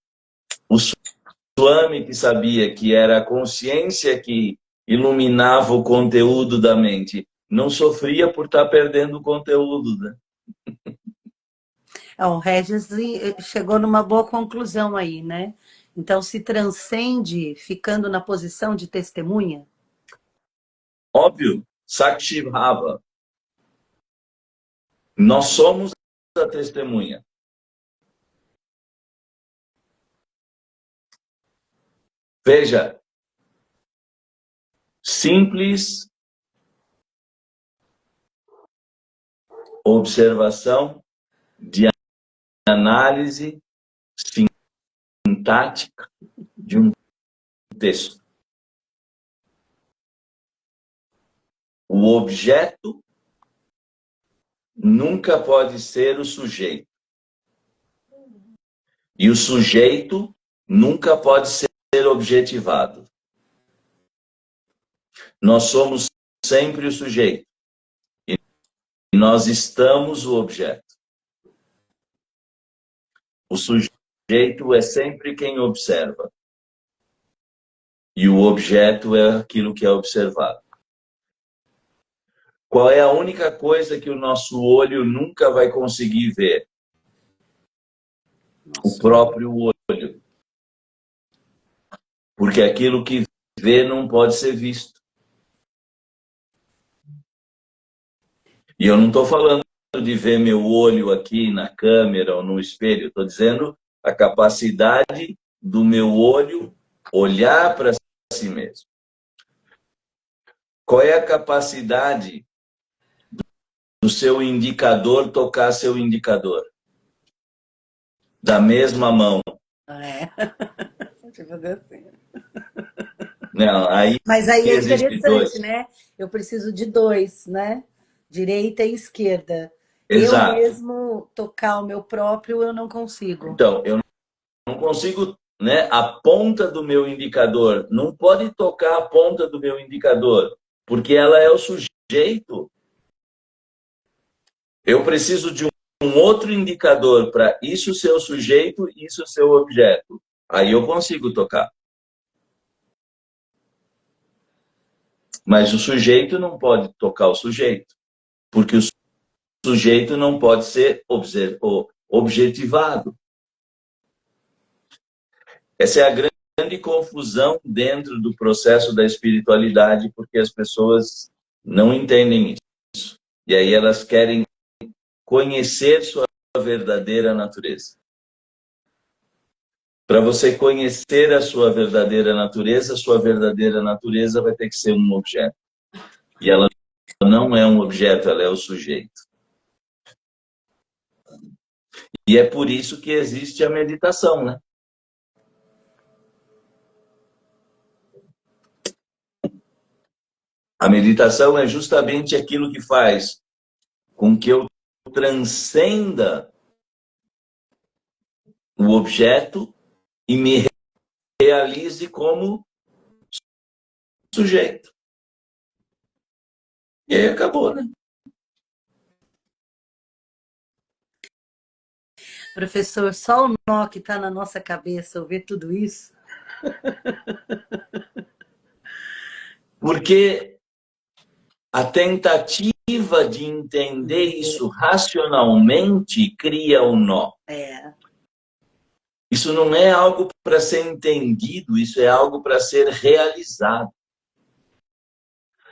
O Swami, que sabia que era a consciência que iluminava o conteúdo da mente, não sofria por estar perdendo o conteúdo, né?
O Regis chegou numa boa conclusão aí, né? Então, se transcende ficando na posição de testemunha?
Óbvio, Sakshi Bhava. Nós somos a testemunha. Veja, simples observação de análise sintática de um texto. O objeto nunca pode ser o sujeito. E o sujeito nunca pode ser objetivado. Nós somos sempre o sujeito. E nós estamos o objeto. O sujeito é sempre quem observa. E o objeto é aquilo que é observado. Qual é a única coisa que o nosso olho nunca vai conseguir ver? O próprio olho. Porque aquilo que vê não pode ser visto. E eu não estou falando de ver meu olho aqui na câmera ou no espelho. Estou dizendo a capacidade do meu olho olhar para si mesmo. Qual é a capacidade do seu indicador tocar seu indicador? Da mesma mão.
É. Deixa eu fazer assim.
Não, aí
Mas aí é
existe dois.
interessante, né? Eu preciso de dois, né? Direita e esquerda. Eu
Exato.
mesmo tocar o meu próprio, eu não consigo.
Então, eu não consigo, né? A ponta do meu indicador não pode tocar a ponta do meu indicador, porque ela é o sujeito. Eu preciso de um outro indicador para isso ser o sujeito e isso ser o objeto. Aí eu consigo tocar. Mas o sujeito não pode tocar o sujeito, porque o sujeito não pode ser objetivado. Essa é a grande confusão dentro do processo da espiritualidade, porque as pessoas não entendem isso. E aí elas querem conhecer sua verdadeira natureza. Para você conhecer a sua verdadeira natureza vai ter que ser um objeto. E ela não é um objeto, ela é o sujeito. E é por isso que existe a meditação, né? A meditação é justamente aquilo que faz com que eu transcenda o objeto e me realize como sujeito. E aí acabou, né?
Professor, só o nó que está na nossa cabeça, eu ver tudo isso.
Porque a tentativa de entender isso racionalmente cria um nó.
É.
Isso não é algo para ser entendido, isso é algo para ser realizado.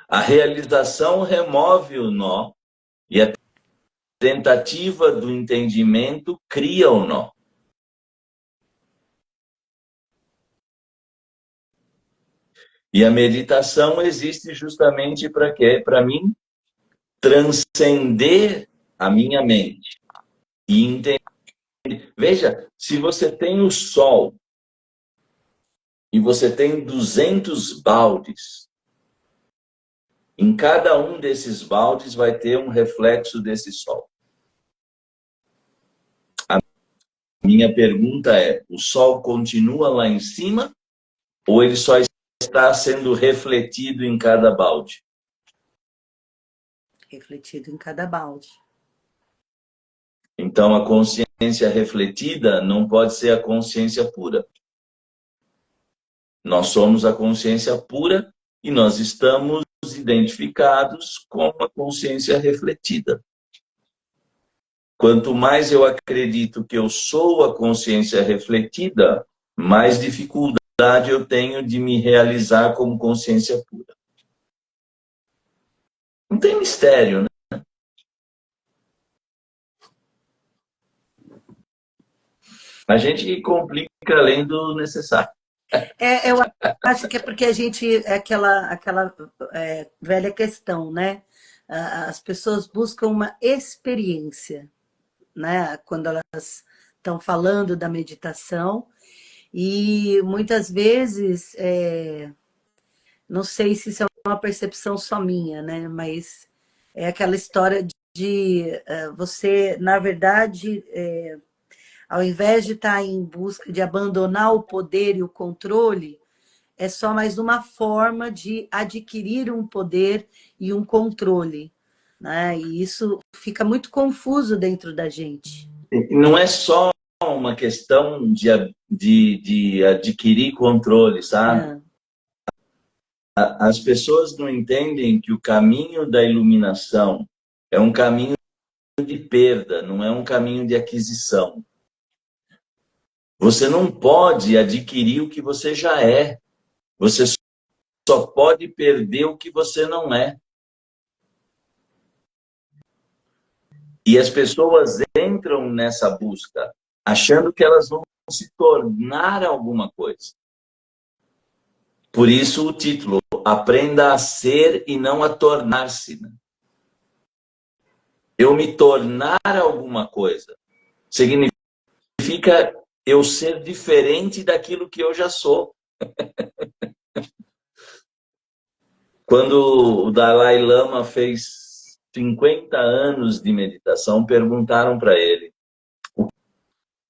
A realização remove o nó e a tentativa do entendimento cria o nó. E a meditação existe justamente para quê? Para mim transcender a minha mente e entender. Veja, se você tem o sol e você tem 200 baldes, em cada um desses baldes vai ter um reflexo desse sol. A minha pergunta é, o Sol continua lá em cima ou ele só está sendo refletido em cada balde?
Refletido em cada balde.
Então, a consciência refletida não pode ser a consciência pura. Nós somos a consciência pura e nós estamos identificados com a consciência refletida. Quanto mais eu acredito que eu sou a consciência refletida, mais dificuldade eu tenho de me realizar como consciência pura. Não tem mistério, né? A gente complica além do necessário.
Eu acho que é porque a gente, é aquela velha questão, né? As pessoas buscam uma experiência, né? Quando elas estão falando da meditação, e muitas vezes, não sei se isso é uma percepção só minha, né? Mas é aquela história de você, na verdade, ao invés de estar em busca de abandonar o poder e o controle, é só mais uma forma de adquirir um poder e um controle, né? E isso fica muito confuso dentro da gente.
Não é só uma questão de adquirir controle, sabe?
É,
As pessoas não entendem que o caminho da iluminação é um caminho de perda, não é um caminho de aquisição. Você não pode adquirir o que você já é. Você só pode perder o que você não é. E as pessoas entram nessa busca achando que elas vão se tornar alguma coisa. Por isso o título, Aprenda a Ser e não a Tornar-se. Eu me tornar alguma coisa significa eu ser diferente daquilo que eu já sou. Quando o Dalai Lama fez 50 anos de meditação, perguntaram para ele: o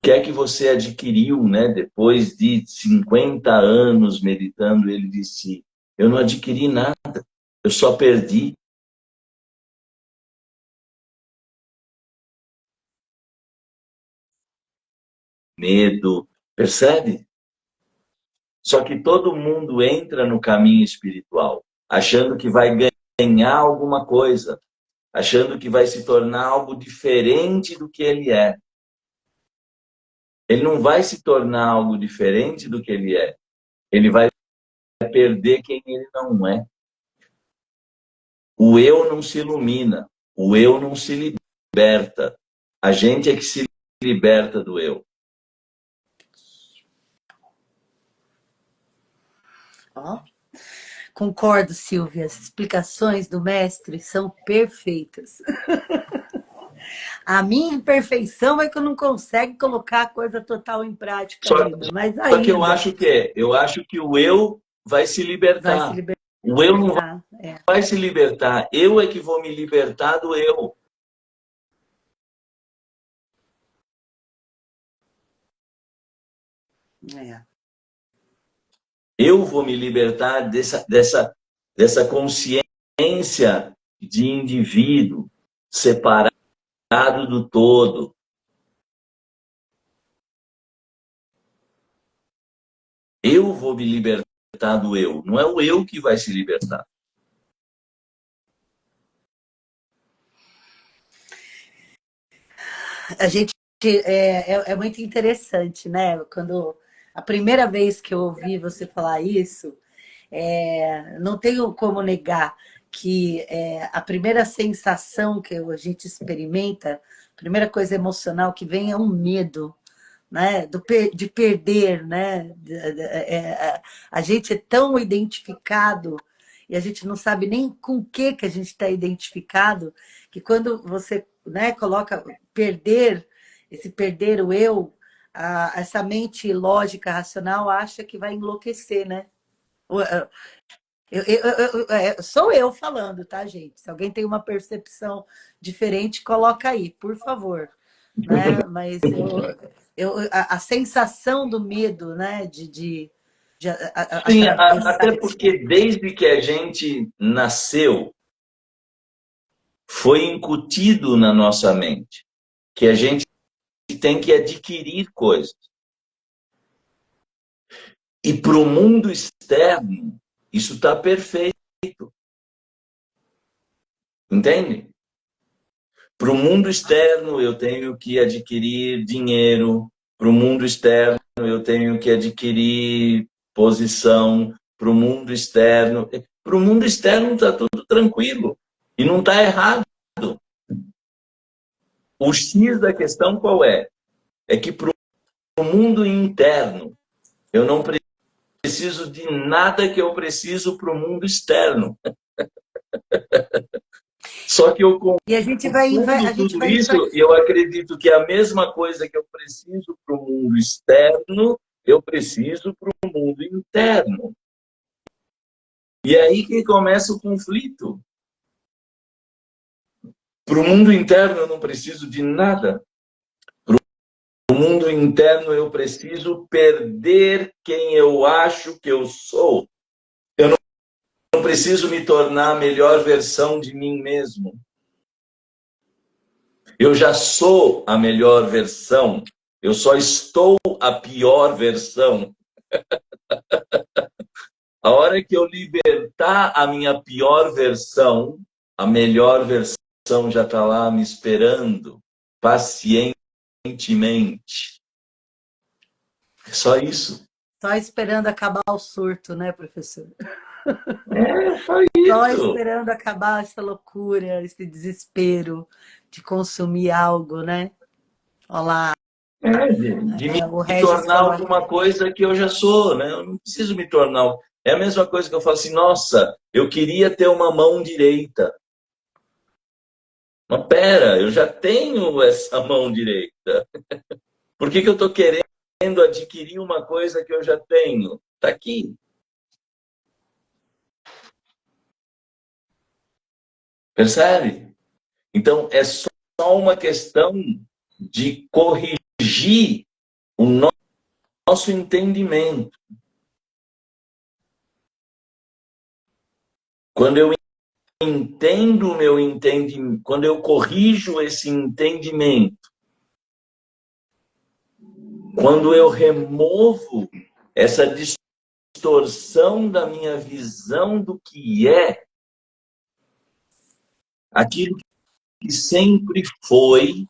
que é que você adquiriu, né, depois de 50 anos meditando? Ele disse: eu não adquiri nada, eu só perdi. Medo, percebe? Só que todo mundo entra no caminho espiritual, achando que vai ganhar alguma coisa, achando que vai se tornar algo diferente do que ele é. Ele não vai se tornar algo diferente do que ele é. Ele vai perder quem ele não é. O eu não se ilumina, o eu não se liberta. A gente é que se liberta do eu.
ó. Concordo, Silvia, as explicações do mestre são perfeitas. A minha imperfeição é que eu não consigo colocar a coisa total em prática
Só,
ainda, mas
só que
ainda
eu acho que o eu vai se
vai se
libertar. O eu não
libertar.
vai se libertar. Eu é que vou me libertar do eu.
É.
Eu vou me libertar dessa consciência de indivíduo separado do todo. Eu vou me libertar do eu. Não é o eu que vai se libertar.
A gente é muito interessante, né? Quando a primeira vez que eu ouvi você falar isso, não tenho como negar que a primeira sensação que a gente experimenta, a primeira coisa emocional que vem é um medo, né? De perder, né? A gente é tão identificado e a gente não sabe nem com o que a gente está identificado, que quando você, né, coloca perder, esse perder o eu, essa mente lógica, racional, acha que vai enlouquecer, né? Sou eu falando, tá, gente? Se alguém tem uma percepção diferente, coloca aí, por favor. Né? Mas a sensação do medo, né? De
Sim,
atravessar
até
esse
porque
mundo.
desde que a gente nasceu, foi incutido na nossa mente que a gente tem que adquirir coisas. E para o mundo externo, isso está perfeito. Entende? Para o mundo externo, eu tenho que adquirir dinheiro. Para o mundo externo, eu tenho que adquirir posição. Para o mundo externo. Para o mundo externo está tudo tranquilo. E não está errado. O X da questão qual é? É que para o mundo interno, eu não preciso de nada que eu preciso para o mundo externo. Só que eu
E a
confundo
gente
tudo
vai
isso e eu acredito que a mesma coisa que eu preciso para o mundo externo, eu preciso para o mundo interno. E aí que começa o conflito. Para o mundo interno eu não preciso de nada. Para o mundo interno eu preciso perder quem eu acho que eu sou. Eu não preciso me tornar a melhor versão de mim mesmo. Eu já sou a melhor versão. Eu só estou a pior versão. A hora que eu libertar a minha pior versão, a melhor versão já está lá me esperando, pacientemente. É só isso.
só esperando acabar o surto, né, professor?
É só
Só
isso.
esperando acabar essa loucura, esse desespero de consumir algo, né? Olá,
É, de me
o Regis
tornar
falou
alguma
aqui.
coisa que eu já sou, né? Eu não preciso me tornar. É a mesma coisa que eu falo assim, nossa, eu queria ter uma mão direita. Mas pera, eu já tenho essa mão direita. Por que eu estou querendo adquirir uma coisa que eu já tenho? Está aqui. Percebe? Então, é só uma questão de corrigir o nosso entendimento. Quando eu entendo o meu entendimento, quando eu corrijo esse entendimento, quando eu removo essa distorção da minha visão do que é aquilo que sempre foi,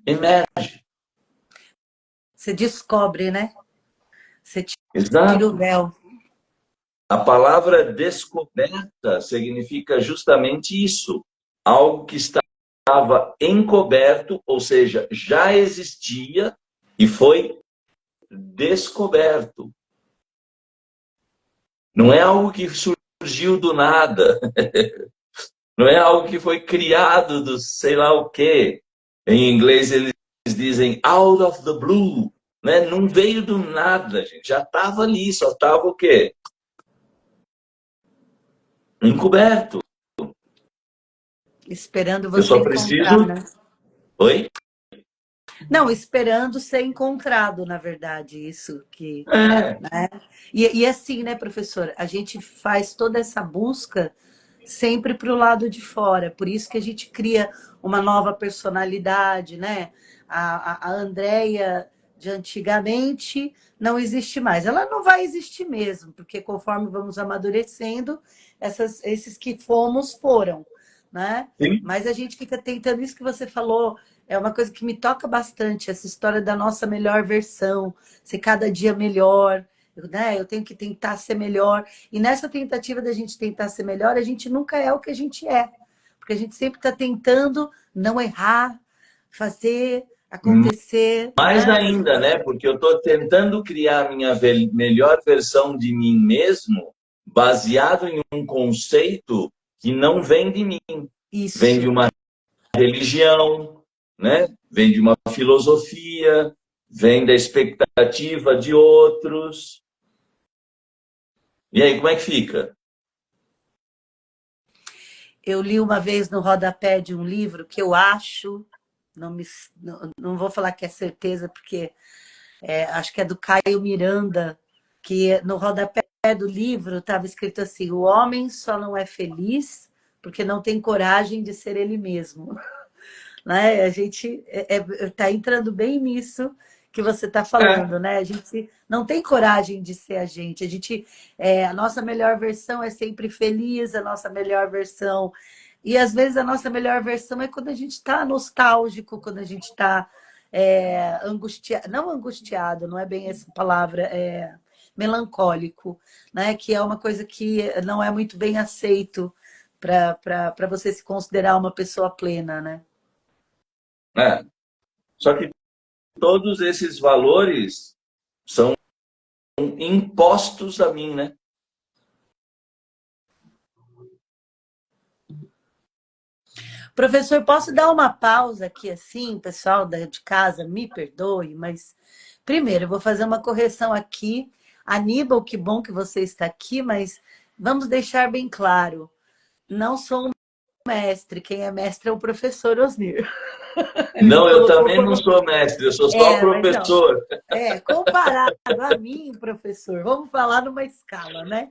emerge.
Você descobre, né? Você tira o
Exato.
véu.
A palavra descoberta significa justamente isso. Algo que estava encoberto, ou seja, já existia e foi descoberto. Não é algo que surgiu do nada. Não é algo que foi criado do sei lá o quê. Em inglês eles dizem out of the blue. Né? Não veio do nada, gente. Já estava ali, só estava o quê? Encoberto.
Esperando
Eu
você
só
encontrar,
preciso.
né?
Oi?
Não, esperando ser encontrado, na verdade, isso que,
É.
né? E assim, né, professor? A gente faz toda essa busca sempre para o lado de fora. Por isso que a gente cria uma nova personalidade, né? A Andrea de antigamente não existe mais. Ela não vai existir mesmo, porque conforme vamos amadurecendo, esses que fomos foram, né?
Sim.
Mas a gente fica tentando, isso que você falou, é uma coisa que me toca bastante, essa história da nossa melhor versão, ser cada dia melhor, né? Eu tenho que tentar ser melhor. E nessa tentativa da gente tentar ser melhor, a gente nunca é o que a gente é. Porque a gente sempre está tentando não errar, fazer acontecer,
Mais
né?
ainda, né? Porque eu estou tentando criar a minha melhor versão de mim mesmo, baseado em um conceito que não vem de mim, vem de
Isso.
uma religião, né? Vem de uma filosofia, vem da expectativa de outros. E aí, como é que fica?
Eu li uma vez no rodapé de um livro que eu acho, não vou falar que é certeza, porque acho que é do Caio Miranda, que no rodapé do livro estava escrito assim: o homem só não é feliz porque não tem coragem de ser ele mesmo. Né? A gente está entrando bem nisso que você está
É,
falando, né? A gente não tem coragem de ser a gente. A nossa melhor versão é sempre feliz, a nossa melhor versão. E às vezes a nossa melhor versão é quando a gente está nostálgico, quando a gente está angustiado, não angustiado, não é bem essa palavra, melancólico, né? Que é uma coisa que não é muito bem aceito para você se considerar uma pessoa plena, né?
é. Só que todos esses valores são impostos a mim, né?
Professor, posso dar uma pausa aqui assim, pessoal de casa, me perdoe, mas primeiro eu vou fazer uma correção aqui. Aníbal, que bom que você está aqui, mas vamos deixar bem claro, não sou um mestre, quem é mestre é o professor Osnir. Ele me
Não, eu
colocou
também não
como...
sou mestre, eu sou só
Mas não.
professor.
Comparado a mim, professor, vamos falar numa escala, né?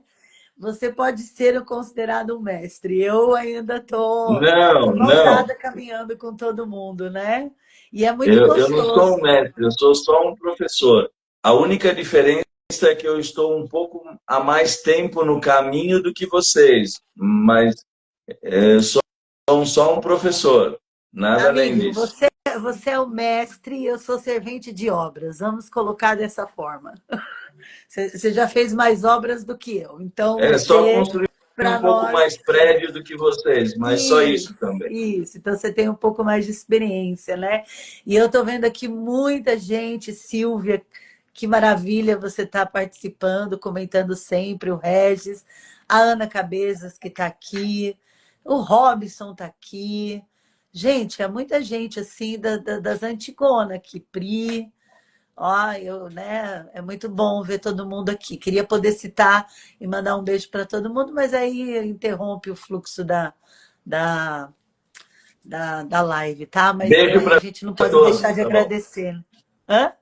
Você pode ser considerado um mestre. Eu ainda estou de
Não,
mão
não.
dada caminhando com todo mundo, né? E é muito
Eu não sou um
gostoso.
mestre, eu sou só um professor. A única diferença é que eu estou um pouco há mais tempo no caminho do que vocês, mas sou só um professor, nada além
Amigo,
disso.
você é o mestre e eu sou servente de obras. Vamos colocar dessa forma. Você já fez mais obras do que eu. Então,
É só
você,
construir um
para
pouco
nós,
mais prédio do que vocês, mas só isso
isso,
também.
isso. Então você tem um pouco mais de experiência, né? E eu estou vendo aqui muita gente, Silvia, que maravilha você está participando, comentando sempre, o Regis, a Ana Cabezas que está aqui, o Robson está aqui. Gente, é muita gente assim das antigonas aqui, Pri. Ó, né? É muito bom ver todo mundo aqui. Queria poder citar e mandar um beijo para todo mundo, mas aí interrompe o fluxo da, da live, tá? Mas
Beijo
a
para
gente não pode deixar
todos,
de
tá bom?
agradecer. Né? Hã?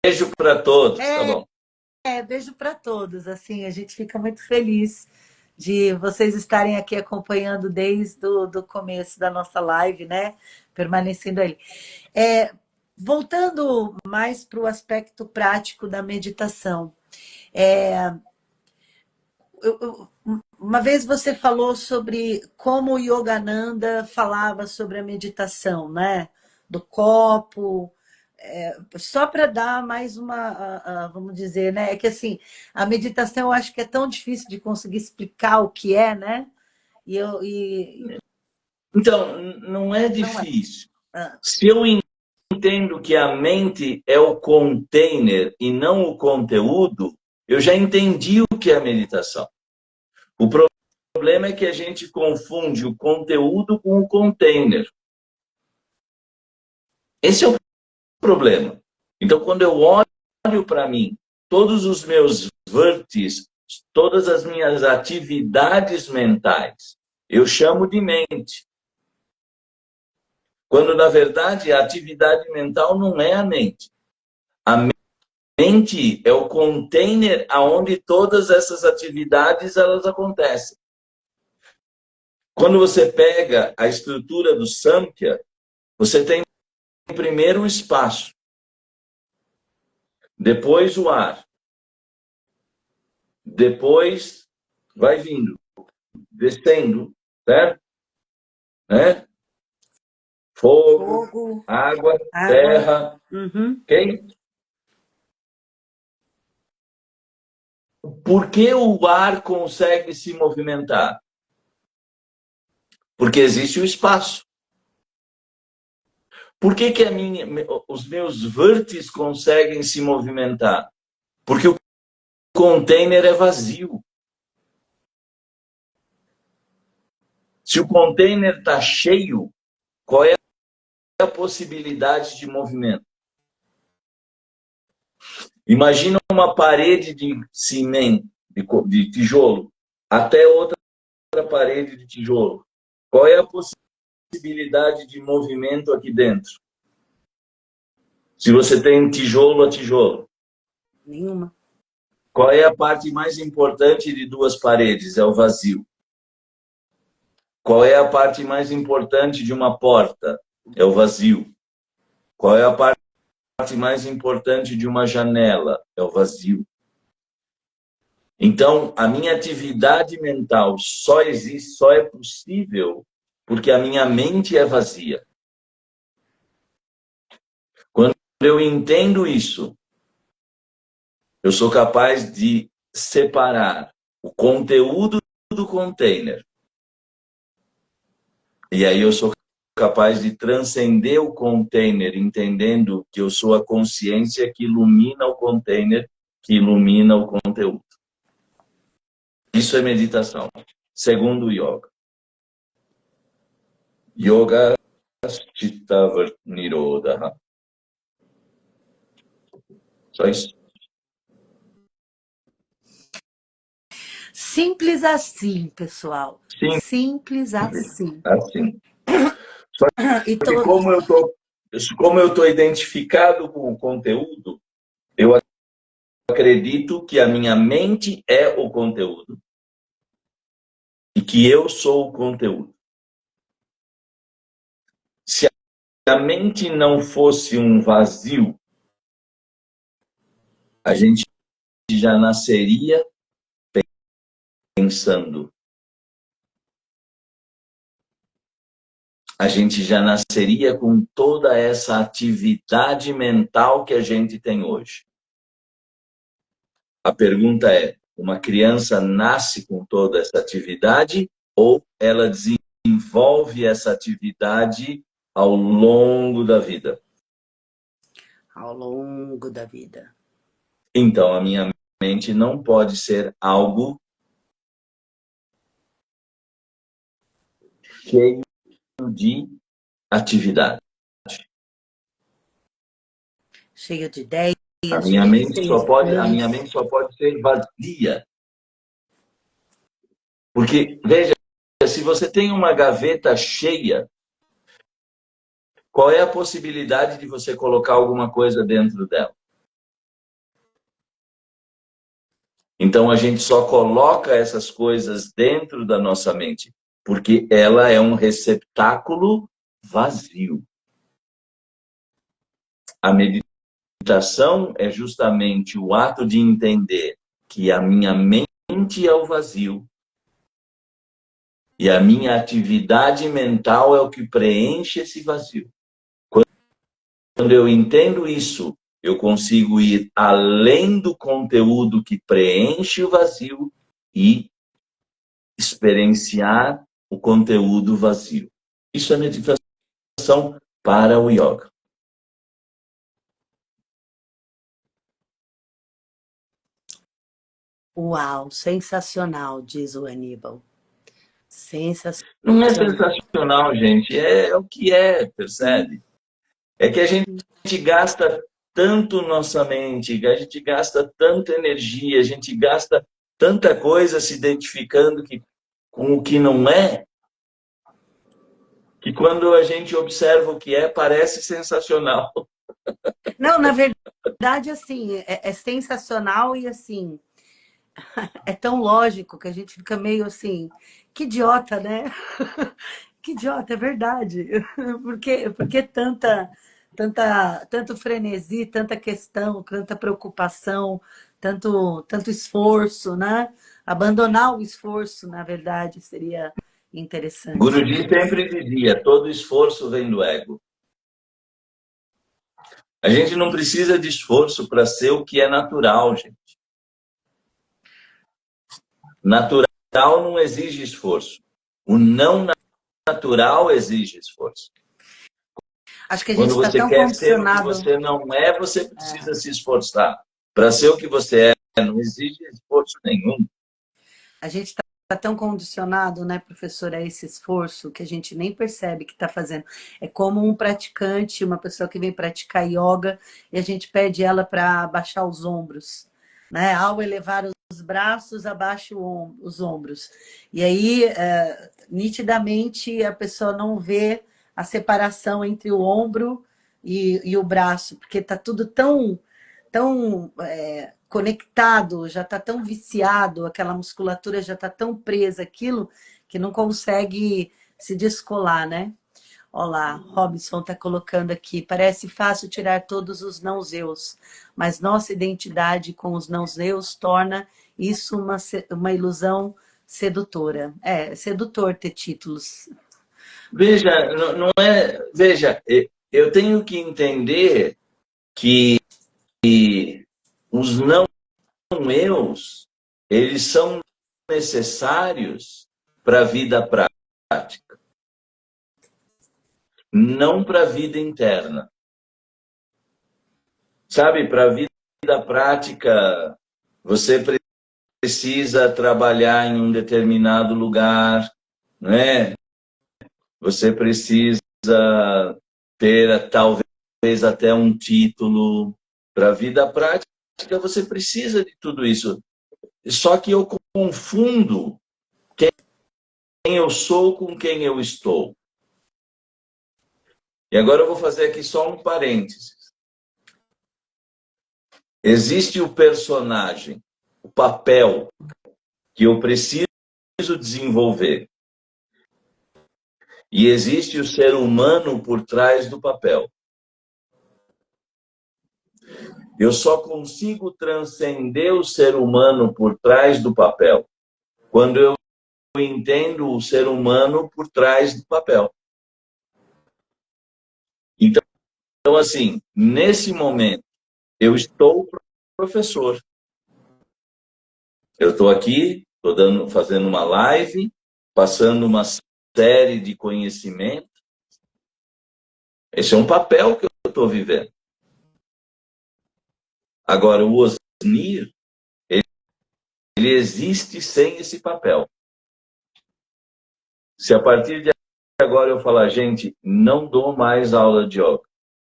Beijo para todos, tá
É,
bom?
beijo para todos. Assim, a gente fica muito feliz de vocês estarem aqui acompanhando desde o do começo da nossa live, né? Permanecendo ali. É, voltando mais para o aspecto prático da meditação. É, uma vez você falou sobre como o Yogananda falava sobre a meditação, né? Do copo. Só para dar mais uma, vamos dizer, né? É que assim, a meditação eu acho que é tão difícil de conseguir explicar o que é, né? E
Então, não é
não é.
difícil.
Ah,
Se eu entendo que a mente é o container e não o conteúdo, eu já entendi o que é meditação. O problema é que a gente confunde o conteúdo com o container. Esse é o problema. Então, quando eu olho para mim, todos os meus vértices, todas as minhas atividades mentais, eu chamo de mente. Quando, na verdade, a atividade mental não é a mente. A mente é o container aonde todas essas atividades elas acontecem. Quando você pega a estrutura do Samkhya, você tem primeiro o espaço, depois o ar, depois vai vindo, descendo, certo? Né? Fogo,
fogo,
água,
água.
terra,
Uhum.
ok? Por que o ar consegue se movimentar? Porque existe o espaço. Por que, que os meus vértices conseguem se movimentar? Porque o container é vazio. Se o container está cheio, qual é a possibilidade de movimento? Imagina uma parede de cimento, de tijolo, até outra parede de tijolo? Qual é a possibilidade de movimento aqui dentro? Se você tem tijolo a tijolo.
Nenhuma.
Qual é a parte mais importante de duas paredes? É o vazio. Qual é a parte mais importante de uma porta? É o vazio. Qual é a parte mais importante de uma janela? É o vazio. Então, a minha atividade mental só existe, só é possível porque a minha mente é vazia. Quando eu entendo isso, eu sou capaz de separar o conteúdo do container. E aí eu sou capaz de transcender o container, entendendo que eu sou a consciência que ilumina o container, que ilumina o conteúdo. Isso é meditação, segundo o yoga. Yoga Chitta Nirodha. Só isso.
Simples assim, pessoal.
Sim,
Simples assim.
assim. Só
E
que como eu tô identificado com o conteúdo, eu acredito que a minha mente é o conteúdo e que eu sou o conteúdo. Se a mente não fosse um vazio, a gente já nasceria pensando. A gente já nasceria com toda essa atividade mental que a gente tem hoje. A pergunta é, uma criança nasce com toda essa atividade ou ela desenvolve essa atividade ao longo da vida?
ao longo da vida.
Então, a minha mente não pode ser algo cheio de atividade.
Cheio de ideias,
A minha
cheio
mente
de
mente
planos.
só pode ser vazia. Porque, veja, se você tem uma gaveta cheia, qual é a possibilidade de você colocar alguma coisa dentro dela? Então, a gente só coloca essas coisas dentro da nossa mente, porque ela é um receptáculo vazio. A meditação é justamente o ato de entender que a minha mente é o vazio e a minha atividade mental é o que preenche esse vazio. Quando eu entendo isso, eu consigo ir além do conteúdo que preenche o vazio e experienciar o conteúdo vazio. Isso é meditação para o yoga.
Uau, sensacional, diz o Aníbal.
Não é
Sensacional.
sensacional, gente, é o que é, percebe? É que a gente gasta tanto nossa mente, a gente gasta tanta energia, a gente gasta tanta coisa se identificando com o que não é, que quando a gente observa o que é, parece sensacional.
Não, na verdade, assim, é sensacional e assim, é tão lógico que a gente fica meio assim, que idiota, né? Que idiota, é verdade. Porque tanto frenesi, tanta questão, tanta preocupação, tanto esforço, né? Abandonar o esforço, na verdade, seria interessante.
Guruji sempre dizia, todo esforço vem do ego. A gente não precisa de esforço para ser o que é natural, gente. Natural não exige esforço. O não natural exige esforço.
Acho que a gente
Quando
está
você
tão
quer ser o que
condicionado.
você não é, você precisa se esforçar. Para ser o que você é, não exige esforço nenhum.
A gente está tão condicionado, né, professor, a esse esforço que a gente nem percebe que está fazendo. É como um praticante, uma pessoa que vem praticar yoga e a gente pede ela para baixar os ombros, né? Ao elevar os braços, abaixe os ombros. E aí, nitidamente, a pessoa não vê a separação entre o ombro e o braço, porque está tudo tão conectado, já está tão viciado, aquela musculatura já está tão presa aquilo que não consegue se descolar, né? Olá, Robinson está colocando aqui. Parece fácil tirar todos os não-zeus, mas nossa identidade com os não-zeus torna isso uma ilusão sedutora. É sedutor ter títulos.
Veja, não é. Veja, eu tenho que entender que os não-eus, eles são necessários para a vida prática, não para a vida interna. Sabe, para a vida prática, você precisa trabalhar em um determinado lugar, né? Você precisa ter talvez até um título. Para a vida prática, você precisa de tudo isso. Só que eu confundo quem eu sou com quem eu estou. E agora eu vou fazer aqui só um parênteses. Existe o personagem, o papel que eu preciso desenvolver. E existe o ser humano por trás do papel. Eu só consigo transcender o ser humano por trás do papel quando eu entendo o ser humano por trás do papel. Então assim, nesse momento, eu estou professor. Eu estou aqui, estou fazendo uma live, passando uma série de conhecimento. Esse é um papel que eu estou vivendo. Agora, o Osnir, ele existe sem esse papel. Se a partir de agora eu falar, gente, não dou mais aula de yoga,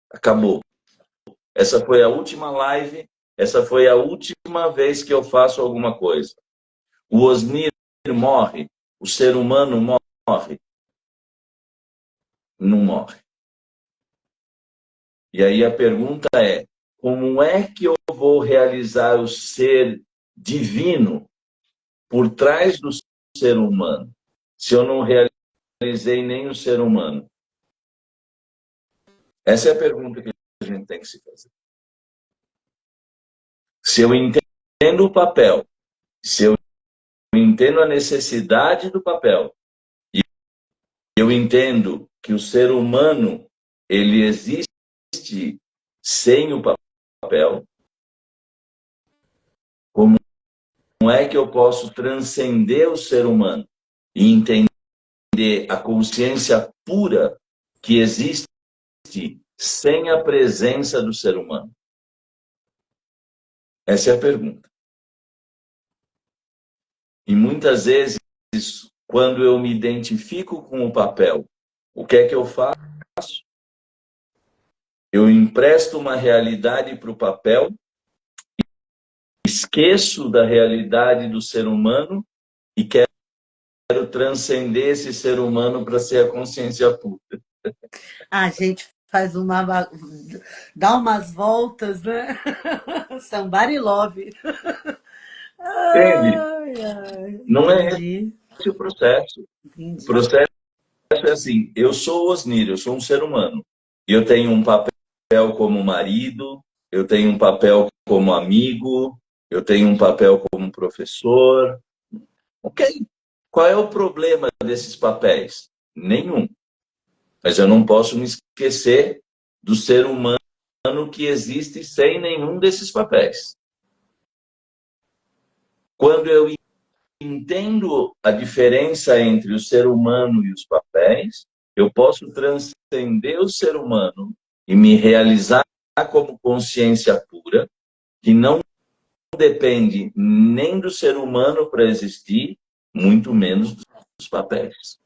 acabou. Essa foi a última live, essa foi a última vez que eu faço alguma coisa. O Osnir morre, o ser humano morre. Não morre. E aí a pergunta é, como é que eu vou realizar o ser divino por trás do ser humano, se eu não realizei nem o ser humano? Essa é a pergunta que a gente tem que se fazer. Se eu entendo o papel, se eu entendo a necessidade do papel, e eu entendo que o ser humano ele existe sem o papel, como é que eu posso transcender o ser humano e entender a consciência pura que existe sem a presença do ser humano? Essa é a pergunta. E muitas vezes, quando eu me identifico com o papel, o que é que eu faço? Eu empresto uma realidade para o papel, esqueço da realidade do ser humano e quero transcender esse ser humano para ser a consciência pura.
A gente faz dá umas voltas, né? Somebody love.
Entende?
Ai, ai,
Não é
entendi,
esse o processo. O
entendi.
processo é assim, eu sou o Osnir, eu sou um ser humano. E eu tenho um papel como marido, eu tenho um papel como amigo, eu tenho um papel como professor. Ok. Qual é o problema desses papéis? Nenhum. Mas eu não posso me esquecer do ser humano que existe sem nenhum desses papéis. Quando eu entendo a diferença entre o ser humano e os papéis, eu posso transcender o ser humano e me realizar como consciência pura, que não depende nem do ser humano para existir, muito menos dos papéis.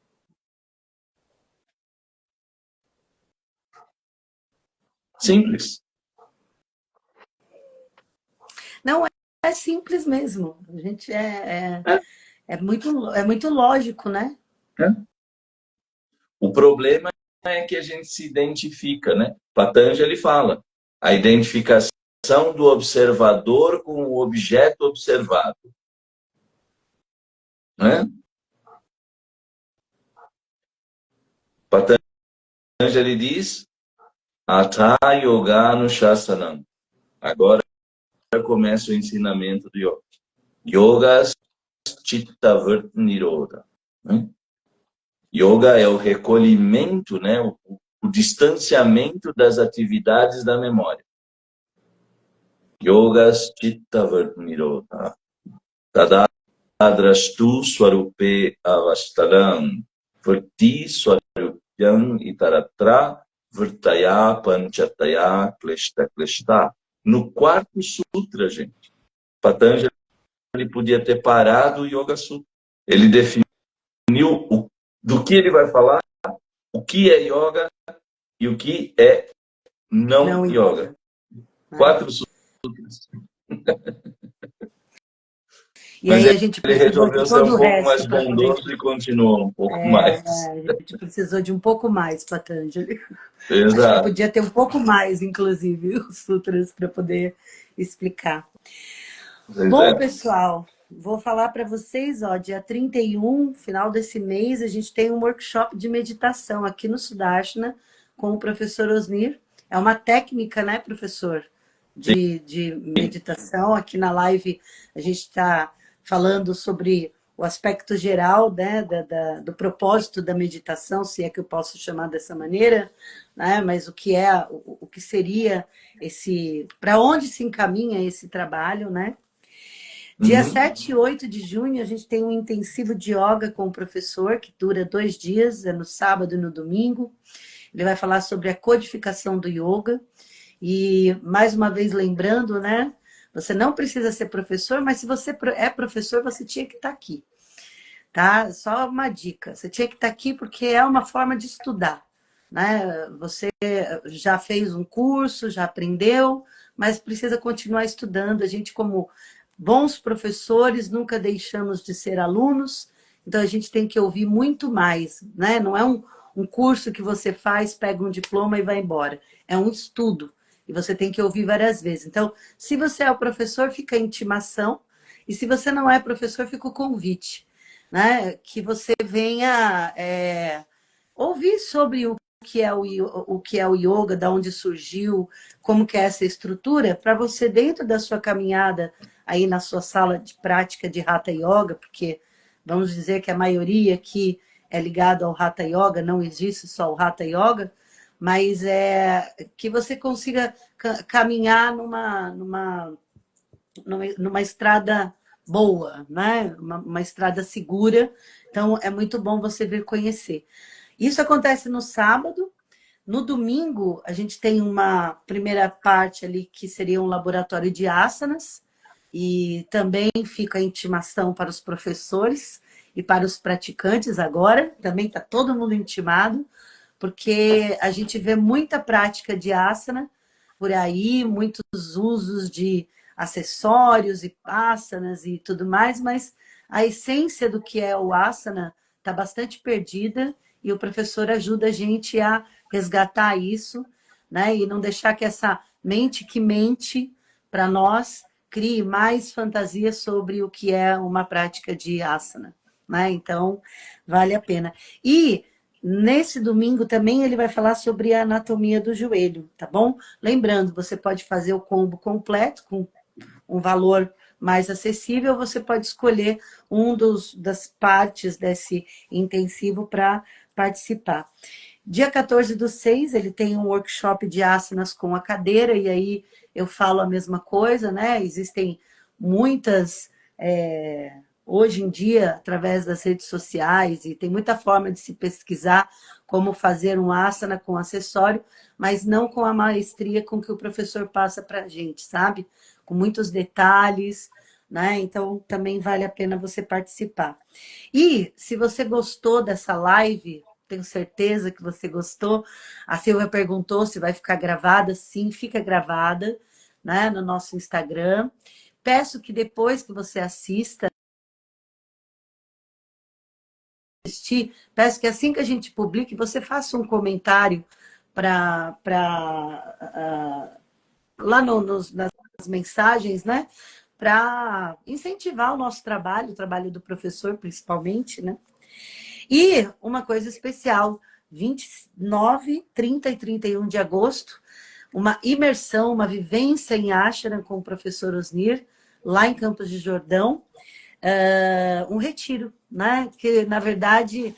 Simples.
Não é simples mesmo. A gente
É,
é muito lógico, né?
é. O problema é que a gente se identifica, né? Patanjali fala, a identificação do observador com o objeto observado, né? Patanjali diz, Atha Yoga Shasanam. Agora começa o ensinamento do yoga. Yoga Chitta Vritti Nirodha. Né? Yoga é o recolhimento, né? O distanciamento das atividades da memória. Yogas Chitta Vritti Nirodha. Tadadrashtu Swarupe Avastaram. Vritti Swarupyam Itaratra Vrtaya Panchataya Kleshta Kleshta. No quarto sutra, gente, Patanjali podia ter parado o Yoga Sutra. Ele definiu do que ele vai falar, o que é yoga e o que é não
Não
yoga.
yoga, né?
4 sutras.
E
Mas
aí a gente
ele
precisou de
resolveu ser
todo
um
o
pouco
resto
mais
para poder.
bondoso e continuou um pouco mais.
A gente precisou de um pouco mais, Patanjali. Acho que
Exato.
podia ter um pouco mais, inclusive, os sutras para poder explicar.
Pois
Bom,
é.
pessoal, vou falar para vocês, ó, dia 31, final desse mês, a gente tem um workshop de meditação aqui no Sudarshana com o professor Osnir. É uma técnica, né, professor, de meditação. Aqui na live a gente está falando sobre o aspecto geral, né, do propósito da meditação, se é que eu posso chamar dessa maneira, né, mas o que seria esse, para onde se encaminha esse trabalho, né? Dia
Uhum.
7 e 8 de junho, a gente tem um intensivo de yoga com o professor, que dura 2 dias, é no sábado e no domingo. Ele vai falar sobre a codificação do yoga. E, mais uma vez, lembrando, né? Você não precisa ser professor, mas se você é professor, você tinha que estar aqui, tá? Só uma dica. Você tinha que estar aqui porque é uma forma de estudar, né? Você já fez um curso, já aprendeu, mas precisa continuar estudando. A gente, como bons professores, nunca deixamos de ser alunos, então a gente tem que ouvir muito mais, né? Não é um curso que você faz, pega um diploma e vai embora. É um estudo. E você tem que ouvir várias vezes. Então, se você é o professor, fica a intimação. E se você não é professor, fica o convite, né? Que você venha ouvir sobre o que é o yoga, da onde surgiu, como que é essa estrutura, para você, dentro da sua caminhada, aí na sua sala de prática de Hatha Yoga, porque vamos dizer que a maioria aqui é ligada ao Hatha Yoga, não existe só o Hatha Yoga, mas é que você consiga caminhar numa estrada boa, né? Uma estrada segura. Então, é muito bom você vir conhecer. Isso acontece no sábado. No domingo, a gente tem uma primeira parte ali que seria um laboratório de asanas, e também fica a intimação para os professores e para os praticantes agora. Também está todo mundo intimado, porque a gente vê muita prática de asana por aí, muitos usos de acessórios e asanas e tudo mais, mas a essência do que é o asana está bastante perdida e o professor ajuda a gente a resgatar isso, né? E não deixar que essa mente que mente para nós crie mais fantasia sobre o que é uma prática de asana, né? Então, vale a pena. E nesse domingo também ele vai falar sobre a anatomia do joelho, tá bom? Lembrando, você pode fazer o combo completo com um valor mais acessível, você pode escolher das partes desse intensivo para participar. Dia 14/6, ele tem um workshop de asanas com a cadeira, e aí eu falo a mesma coisa, né? Existem muitas, hoje em dia, através das redes sociais, e tem muita forma de se pesquisar como fazer um asana com acessório, mas não com a maestria com que o professor passa para a gente, sabe? Com muitos detalhes, né? Então, também vale a pena você participar. E, se você gostou dessa live, tenho certeza que você gostou. A Silvia perguntou se vai ficar gravada. Sim, fica gravada, né, no nosso Instagram. Peço que depois que você assista, peço que assim que a gente publique, você faça um comentário para lá nas mensagens, né? Para incentivar o nosso trabalho, o trabalho do professor, principalmente, né? E uma coisa especial, 29, 30 e 31 de agosto, uma imersão, uma vivência em Ashram com o professor Osnir, lá em Campos de Jordão, um retiro, né? Que, na verdade,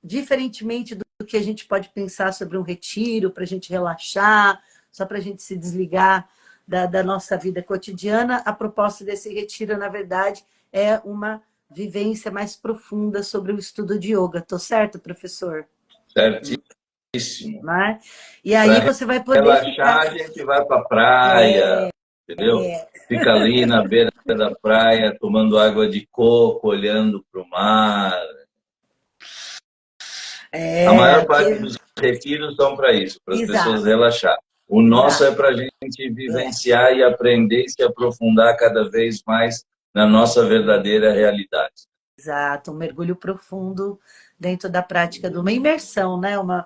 diferentemente do que a gente pode pensar sobre um retiro, para a gente relaxar, só para a gente se desligar da nossa vida cotidiana, a proposta desse retiro, na verdade, é uma vivência mais profunda sobre o estudo de yoga. Tô certo, professor?
Certíssimo.
Né? E aí
Para
você vai poder
relaxar,
ficar...
a gente vai para a praia, entendeu? Fica ali na beira da praia, tomando água de coco, olhando para o mar. A maior parte dos retiros são para isso, para as pessoas
Exato,
relaxar. O nosso é
exato.
para a gente vivenciar e aprender e se aprofundar cada vez mais na nossa verdadeira realidade.
Exato, um mergulho profundo dentro da prática de uma imersão, né? Uma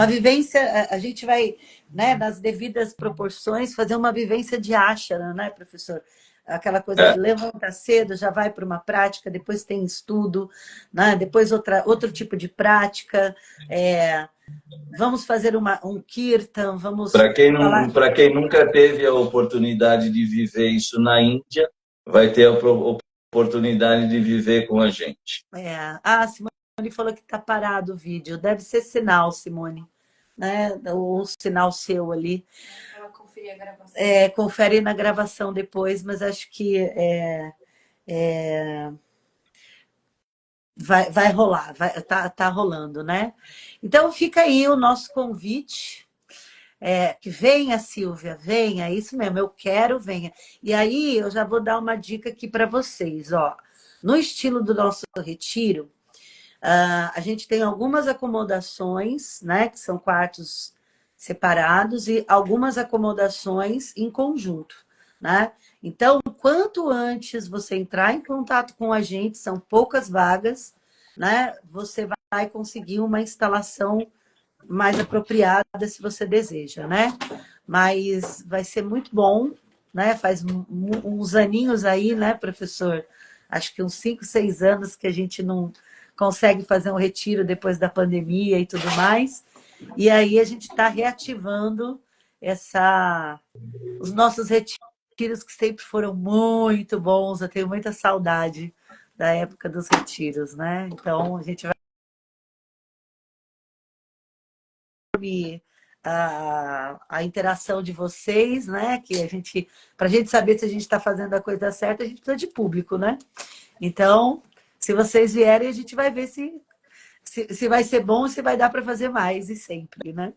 vivência, a gente vai, né, nas devidas proporções, fazer uma vivência de ashram, né, professor? Aquela coisa de levanta cedo, já vai para uma prática, depois tem estudo, né? Depois outro tipo de prática. Vamos fazer um kirtan, vamos falar.
Para quem nunca teve a oportunidade de viver isso na Índia, vai ter a oportunidade de viver com a gente.
A Simone falou que está parado o vídeo. Deve ser sinal, Simone. Né? O sinal seu ali.
Ela confere a gravação.
Confere na gravação depois, mas acho que vai rolar, tá rolando, né? Então fica aí o nosso convite. Que venha, Silvia, venha, isso mesmo, eu quero, venha. E aí eu já vou dar uma dica aqui para vocês, ó. No estilo do nosso retiro, a gente tem algumas acomodações, né, que são quartos separados e algumas acomodações em conjunto, né? Então, quanto antes você entrar em contato com a gente, são poucas vagas, né? Você vai conseguir uma instalação mais apropriada se você deseja, né? Mas vai ser muito bom, né? Faz uns aninhos aí, né, professor? Acho que uns 5, 6 anos que a gente não consegue fazer um retiro depois da pandemia e tudo mais. E aí a gente está reativando os nossos retiros que sempre foram muito bons. Eu tenho muita saudade da época dos retiros, né? Então a gente vai a interação de vocês, né? Que para a gente saber se a gente está fazendo a coisa certa, a gente precisa de público, né? Então, se vocês vierem, a gente vai ver se vai ser bom, se vai dar para fazer mais e sempre, né?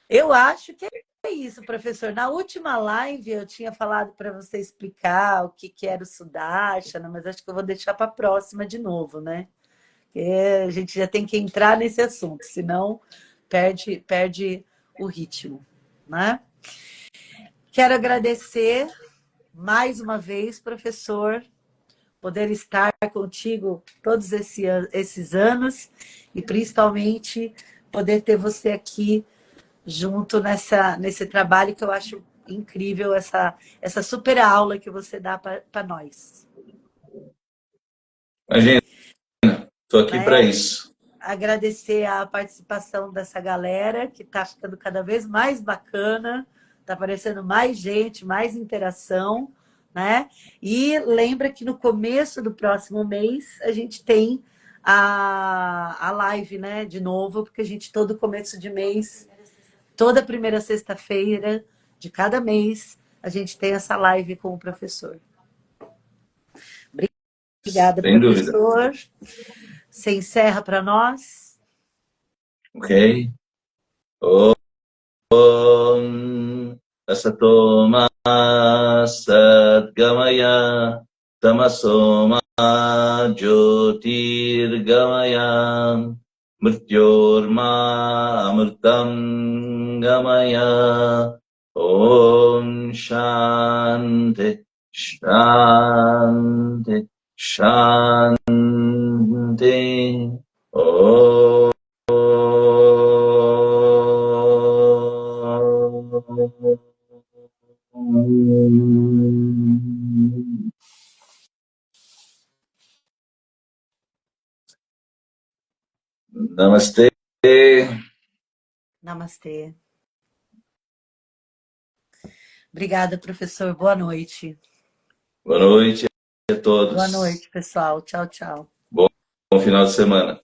Eu acho que é isso, professor. Na última live eu tinha falado para você explicar o que era o Sudarshana, mas acho que eu vou deixar para a próxima de novo, né? Porque a gente já tem que entrar nesse assunto, senão perde o ritmo, né? Quero agradecer mais uma vez, professor, poder estar contigo todos esses anos e principalmente poder ter você aqui junto nesse trabalho que eu acho incrível, essa super aula que você dá para nós.
Imagina, estou aqui para
Né?
isso.
Agradecer a participação dessa galera que está ficando cada vez mais bacana, está aparecendo mais gente, mais interação, né? E lembra que no começo do próximo mês a gente tem a live, né? De novo, porque a gente todo começo de mês, toda primeira sexta-feira de cada mês, a gente tem essa live com o professor. Obrigada,
Sem dúvida.
professor. Você encerra para nós?
Ok. Om Asatoma Sadgamaya Tamasoma Jyotirgamaya Mrityorma Amritam Gamaya Om Shanti, Shanti, Shanti. Om. Namastê.
Namastê. Obrigada, professor. Boa noite.
Boa noite a todos.
Boa noite, pessoal. Tchau, tchau.
Bom final de semana.